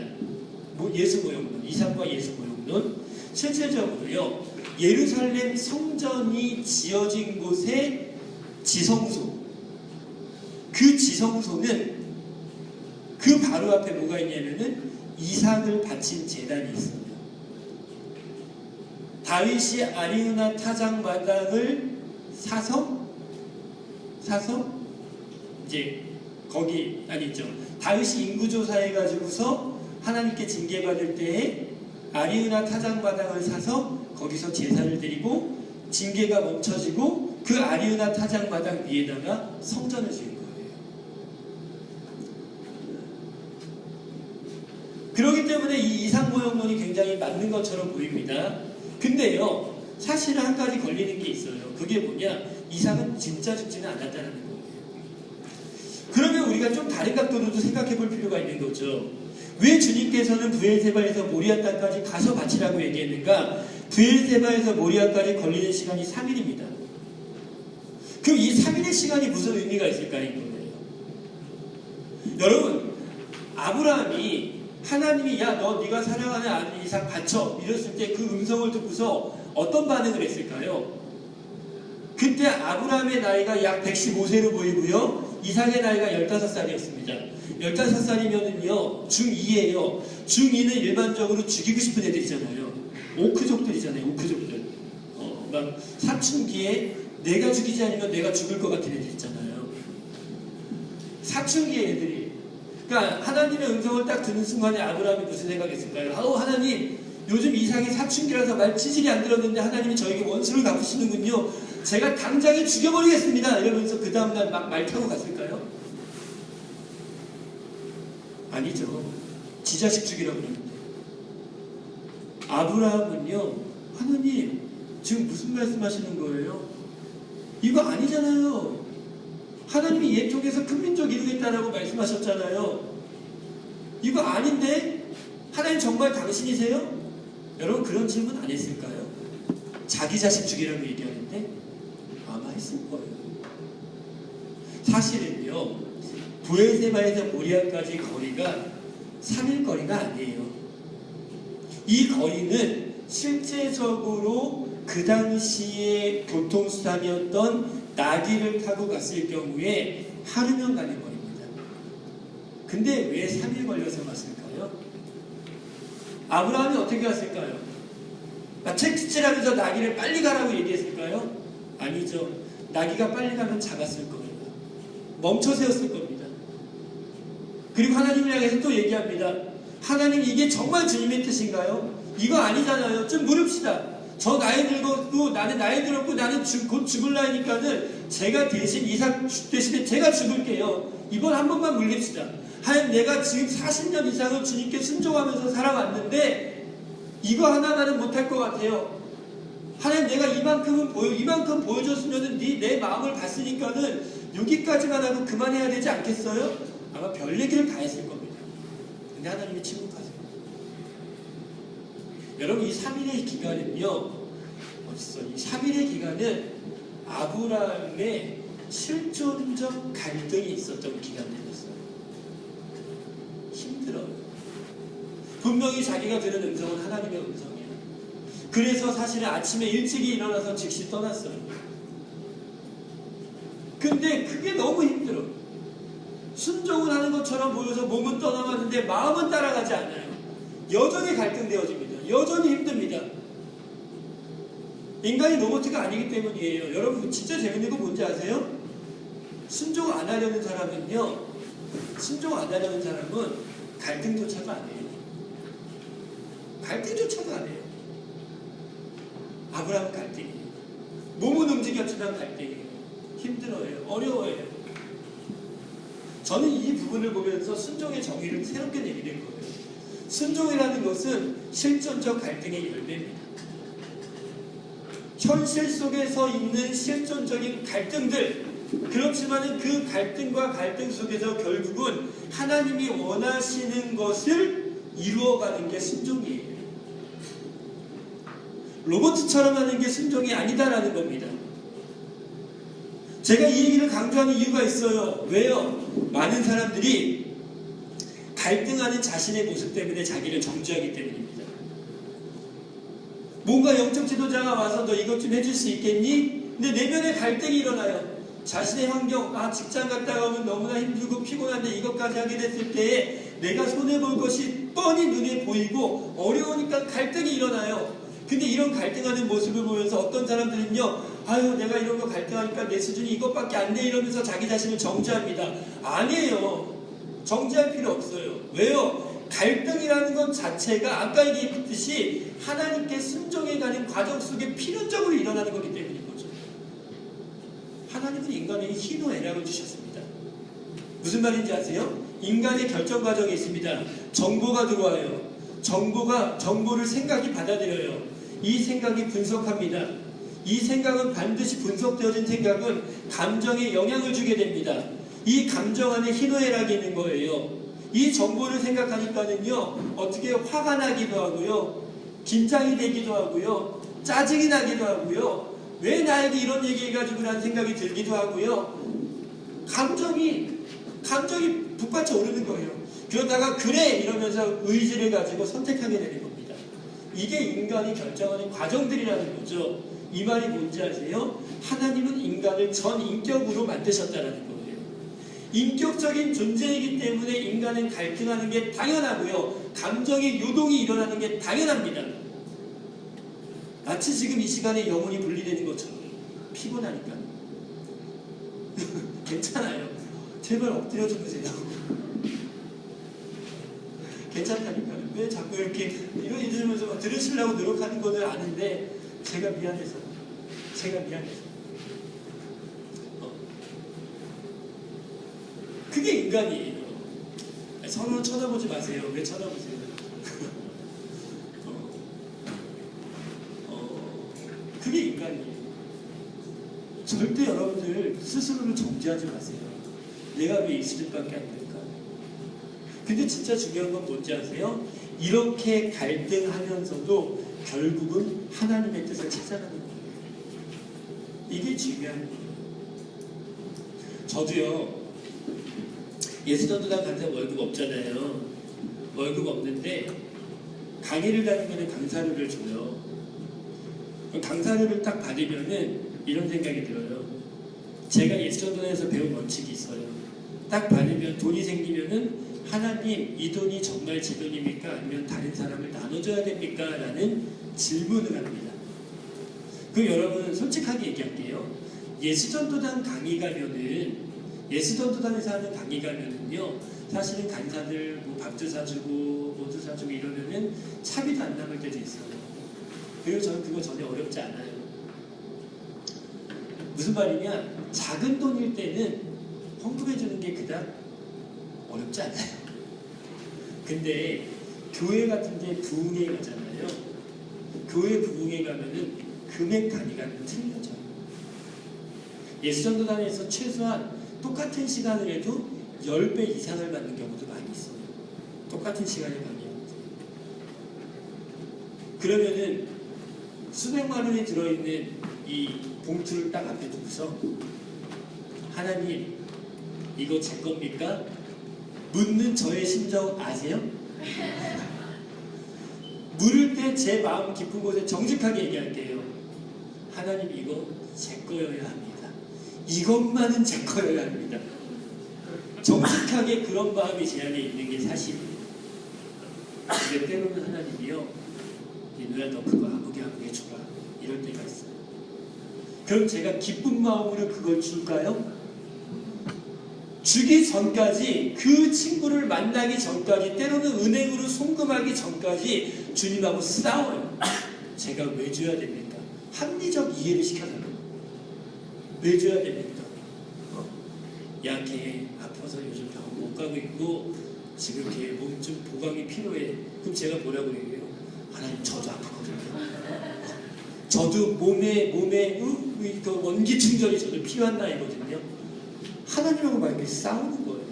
예수 모형론, 이삭과 예수 모형론. 실질적으로요, 예루살렘 성전이 지어진 곳의 지성소, 그 지성소는 그 바로 앞에 뭐가 있냐면은 이삭을 바친 제단이 있어요. 다윗이 아리우나 타작마당을 사서 이제 거기 아니죠. 다윗이 인구조사해 가지고서 하나님께 징계받을 때에 아리우나 타작마당을 사서 거기서 제사를 드리고 징계가 멈춰지고 그 아리우나 타작마당 위에다가 성전을 지은 거예요. 그렇기 때문에 이 이삭 모형론이 굉장히 맞는 것처럼 보입니다. 근데요, 사실은 한 가지 걸리는 게 있어요. 그게 뭐냐? 이삭은 진짜 죽지는 않았다는 거예요. 그러면 우리가 좀 다른 각도로도 생각해 볼 필요가 있는 거죠. 왜 주님께서는 브엘세바에서 모리아 땅까지 가서 바치라고 얘기했는가? 브엘세바에서 모리아까지 걸리는 시간이 3일입니다. 그럼 이 3일의 시간이 무슨 의미가 있을까? 이거예요. 여러분, 아브라함이 하나님이 야, 너 네가 사랑하는 아들 이삭 바쳐 이랬을 때 그 음성을 듣고서 어떤 반응을 했을까요? 그때 아브라함의 나이가 약 115세로 보이고요. 이삭의 나이가 15살이었습니다. 15살이면은요, 중2예요. 중2는 일반적으로 죽이고 싶은 애들이잖아요. 오크족들이잖아요, 오크족들. 막 사춘기에 내가 죽이지 않으면 내가 죽을 것 같은 애들 있잖아요. 사춘기의 애들이. 그러니까 하나님의 음성을 딱 듣는 순간에 아브라함이 무슨 생각했을까요? 아우, 하나님, 요즘 이삭이 사춘기라서 말 치질이 안 들었는데 하나님이 저에게 원수를 갚으시는군요. 제가 당장에 죽여버리겠습니다. 이러면서 그 다음날 막 말 타고 갔을까요? 아니죠. 지 자식 죽이라고 그러는데. 아브라함은요, 하나님, 지금 무슨 말씀하시는 거예요? 이거 아니잖아요. 하나님이 얘 쪽에서 큰 민족 이루겠다라고 말씀하셨잖아요. 이거 아닌데? 하나님 정말 당신이세요? 여러분 그런 질문 안 했을까요? 자기 자식 죽이라고 얘기하는데 아마 했을 거예요. 사실은요, 브엘세바에서 모리아까지 거리가 3일 거리가 아니에요. 이 거리는 실제적으로 그 당시에 교통수단이었던 나귀를 타고 갔을 경우에 하루면 가는 거리입니다. 근데 왜 3일 걸려서 갔을까요? 아브라함이 어떻게 갔을까요? 채찍질하면서 나귀를 빨리 가라고 얘기했을까요? 아니죠. 나귀가 빨리 가면 작았을 거예요. 멈춰 세웠을 겁니다. 그리고 하나님을 향해서 또 얘기합니다. 하나님 이게 정말 주님의 뜻인가요? 이거 아니잖아요. 좀 물읍시다. 저 나이 들었고 나는 나이 들었고 나는 곧 죽을라니까는 제가 대신 이삭 대신에 제가 죽을게요. 이번 한 번만 물립시다. 하나님 내가 지금 40년 이상을 주님께 순종하면서 살아왔는데 이거 하나만은 못할 것 같아요. 하나님 내가 이만큼 보여줬으면은 내 마음을 봤으니까는 여기까지만 하고 그만해야 되지 않겠어요? 아마 별 얘기를 다 했을 겁니다. 근데 하나님이 침묵하세요. 여러분 이 3일의 기간은요, 이 3일의 기간은 아브라함의 실존적 갈등이 있었던 기간이었어요. 힘들어요. 분명히 자기가 들은 음성은 하나님의 음성이에요. 그래서 사실은 아침에 일찍이 일어나서 즉시 떠났어요. 근데 그게 너무 힘들어. 순종을 하는 것처럼 보여서 몸은 떠나갔는데 마음은 따라가지 않아요. 여전히 갈등되어집니다. 여전히 힘듭니다. 인간이 로봇가 아니기 때문이에요. 여러분 진짜 재밌는 거 뭔지 아세요? 순종 안 하려는 사람은요, 순종 안 하려는 사람은 갈등조차도 안 해요. 갈등조차도 안 해요. 아브라함 갈등이에요. 몸은 움직였지만 갈등이에요. 힘들어요. 어려워요. 저는 이 부분을 보면서 순종의 정의를 새롭게 내리는 거예요. 순종이라는 것은 실존적 갈등의 열매입니다. 현실 속에서 있는 실존적인 갈등들, 그렇지만 그 갈등과 갈등 속에서 결국은 하나님이 원하시는 것을 이루어가는 게 순종이에요. 로봇처럼 하는 게 순종이 아니다라는 겁니다. 제가 이 얘기를 강조하는 이유가 있어요. 왜요? 많은 사람들이 갈등하는 자신의 모습 때문에 자기를 정죄하기 때문입니다. 뭔가 영적 지도자가 와서 너 이것 좀 해줄 수 있겠니? 근데 내면에 갈등이 일어나요. 자신의 환경, 직장 갔다가 오면 너무나 힘들고 피곤한데 이것까지 하게 됐을 때에 내가 손해볼 것이 뻔히 눈에 보이고 어려우니까 갈등이 일어나요. 근데 이런 갈등하는 모습을 보면서 어떤 사람들은요, 아유 내가 이런 거 갈등하니까 내 수준이 이것밖에 안 돼 이러면서 자기 자신을 정죄합니다. 아니에요. 정죄할 필요 없어요. 왜요? 갈등이라는 것 자체가 아까 얘기했듯이 하나님께 순종해가는 과정 속에 필연적으로 일어나는 거기 때문인 거죠. 하나님은 인간에게 희노애락을 주셨습니다. 무슨 말인지 아세요? 인간의 결정 과정이 있습니다. 정보가 들어와요. 정보를 생각이 받아들여요. 이 생각이 분석합니다. 이 생각은 반드시 분석되어진 생각은 감정에 영향을 주게 됩니다. 이 감정 안에 희노애락이 있는 거예요. 이 정보를 생각하니까는요, 어떻게 화가 나기도 하고요, 긴장이 되기도 하고요, 짜증이 나기도 하고요, 왜 나에게 이런 얘기해가지고 라는 생각이 들기도 하고요, 감정이 북받쳐 오르는 거예요. 그러다가 그래! 이러면서 의지를 가지고 선택하게 되는 겁니다. 이게 인간이 결정하는 과정들이라는 거죠. 이 말이 뭔지 아세요? 하나님은 인간을 전 인격으로 만드셨다는 거예요. 인격적인 존재이기 때문에 인간은 갈등하는 게 당연하고요. 감정의 요동이 일어나는 게 당연합니다. 마치 지금 이 시간에 영혼이 분리되는 것처럼 피곤하니까. 괜찮아요. 제발 엎드려 주무세요. 괜찮다니까요. 왜 자꾸 이렇게 이러면서 막 들으시려고 노력하는 거는 아는데 제가 미안해서. 그게 인간이에요. 서로 쳐다보지 마세요. 왜 쳐다보세요? 그게 인간이에요. 절대 여러분들 스스로를 정죄하지 마세요. 내가 왜 이 수준밖에 안 될까? 근데 진짜 중요한 건 뭔지 아세요? 이렇게 갈등하면서도 결국은 하나님의 뜻을 찾아가는 거예요. 이게 중요한 거예요. 저도요, 예수전도단 강사 월급 없잖아요. 월급 없는데 강의를 다니면 강사료를 줘요. 강사료를 딱 받으면은 이런 생각이 들어요. 제가 예수전도단에서 배운 원칙이 있어요. 딱 받으면 돈이 생기면은 하나님 이 돈이 정말 제 돈입니까? 아니면 다른 사람을 나눠줘야 됩니까? 라는 질문을 합니다. 그럼 여러분 솔직하게 얘기할게요. 예수전도단 강의 가면은 예수전도단에서 하는 강의 가면은요, 사실은 간사들 뭐 밥도 사주고 뭐도 사주고 이러면은 차비도 안 남을 때도 있어요. 그리고 저는 그거 전혀 어렵지 않아요. 무슨 말이냐? 작은 돈일 때는 헌금해주는 게 그닥 어렵지 않아요. 근데 교회 같은 데 부흥회 가잖아요. 교회 부흥회 가면은 금액 단위가 틀려져. 예수전도단에서 최소한 똑같은 시간을 해도 10배 이상을 받는 경우도 많이 있어요. 똑같은 시간에 강의하는데. 그러면은 수백만 원이 들어있는 이 봉투를 딱 앞에 두고서 하나님 이거 제 겁니까? 묻는 저의 심정 아세요? 물을 때 제 마음 깊은 곳에 정직하게 얘기할게요. 하나님 이거 제 거여야 합니다. 이것만은 제 거여야 합니다. 정직하게 그런 마음이 제 안에 있는 게 사실이에요. 근데 때로는 하나님이요, 누나 너 그거 아무게 줘라 이럴 때가 있어요. 그럼 제가 기쁜 마음으로 그걸 줄까요? 주기 전까지, 그 친구를 만나기 전까지, 때로는 은행으로 송금하기 전까지 주님하고 싸워요. 제가 왜 줘야 됩니까? 합리적 이해를 시켜달라고. 왜 줘야 됩니까? 걔 아파서 요즘 병원 못 가고 있고 지금 걔 몸 좀 보강이 필요해. 그럼 제가 뭐라고 얘기해요? 하나님 저도 아프거든요. 저도 몸에 그 원기 충전이 저도 필요한 나이거든요. 하나님하고 막 이렇게 싸우는 거예요.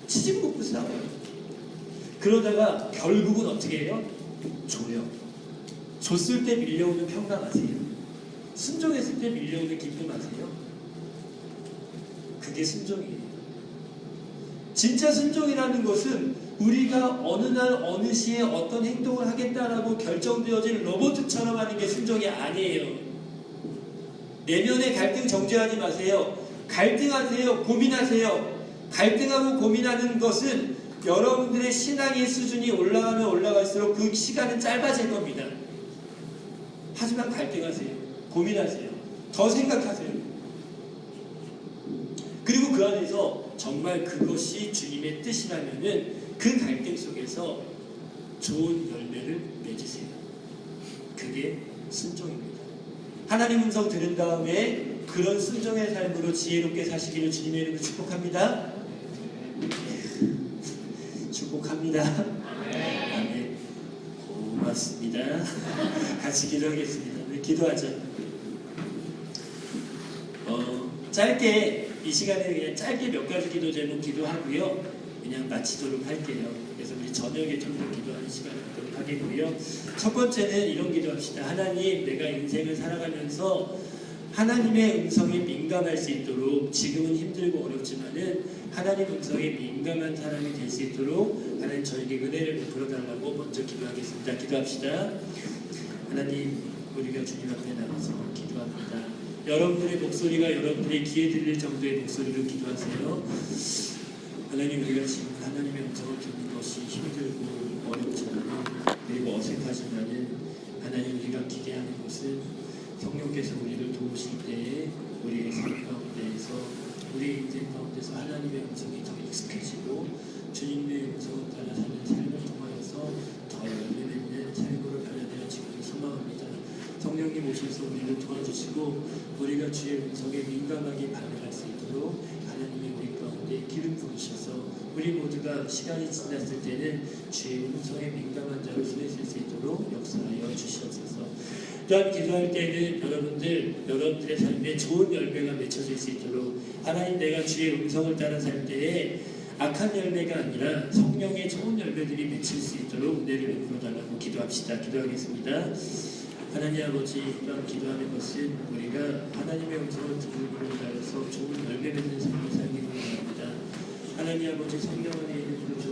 치집 먹고 싸워요. 그러다가 결국은 어떻게 해요? 줘요. 줬을 때 밀려오는 평강 아세요? 순종했을 때 밀려오는 기쁨 아세요? 그게 순종이에요. 진짜 순종이라는 것은 우리가 어느 날 어느 시에 어떤 행동을 하겠다라고 결정되어진 로봇처럼 하는 게 순종이 아니에요. 내면의 갈등 정죄하지 마세요. 갈등하세요. 고민하세요. 갈등하고 고민하는 것은 여러분들의 신앙의 수준이 올라가면 올라갈수록 그 시간은 짧아질 겁니다. 하지만 갈등하세요. 고민하세요. 더 생각하세요. 그리고 그 안에서 정말 그것이 주님의 뜻이라면은 그 갈등 속에서 좋은 열매를 맺으세요. 그게 순종입니다. 하나님 음성 들은 다음에 그런 순종의 삶으로 지혜롭게 사시기를 주님의 이름으로 축복합니다. 축복합니다. 아멘. 고맙습니다. 같이 기도하겠습니다. 우리 기도하죠. 짧게 이 시간에 그냥 짧게 몇 가지 기도 제목 기도하고요. 그냥 마치도록 할게요. 그래서 우리 저녁에 좀 더 기도하는 시간을 갖도록 하겠고요. 첫 번째는 이런 기도합시다. 하나님, 내가 인생을 살아가면서 하나님의 음성에 민감할 수 있도록, 지금은 힘들고 어렵지만은 하나님 음성에 민감한 사람이 될 수 있도록 하나님 저에게 은혜를 베풀어 달라고 먼저 기도하겠습니다. 기도합시다. 하나님, 우리가 주님 앞에 나가서 기도합니다. 여러분들의 목소리가 여러분들의 귀에 들릴 정도의 목소리로 기도하세요. 하나님, 우리가 지금 하나님의 음성을 듣는 것이 힘들고 어렵지만 그리고 어색하지만은 하나님, 우리가 기대하는 것은 성령께서 우리를 도우실 때에 우리의 삶 가운데에서, 우리의 인생 가운데서 하나님의 음성이 더 익숙해지고 주님의 음성을 따라 사는 삶을 통하여서 더 열매 맺는 삶으로 변화되어지기를 소망합니다. 성령님 오셔서 우리를 도와주시고 우리가 주의 음성에 민감하게 반응할 수 있도록 하나님이 우리 가운데 기름 부으셔서 우리 모두가 시간이 지났을 때는 주의 음성에 민감한 자로 서 있을 수 있도록 역사하여 주시옵소서. 또한 기도할 때는 여러분들의 삶에 좋은 열매가 맺혀질 수 있도록 하나님, 내가 주의 음성을 따라 살 때에 악한 열매가 아니라 성령의 좋은 열매들이 맺힐 수 있도록 은혜를 베풀어 달라고 기도합시다. 기도하겠습니다. 하나님 아버지, 또한 기도하는 것은 우리가 하나님의 음성을 듣는 것을 따라서 좋은 열매 맺는 삶을 살기를 원합니다. 하나님 아버지, 성령 안에 있는 그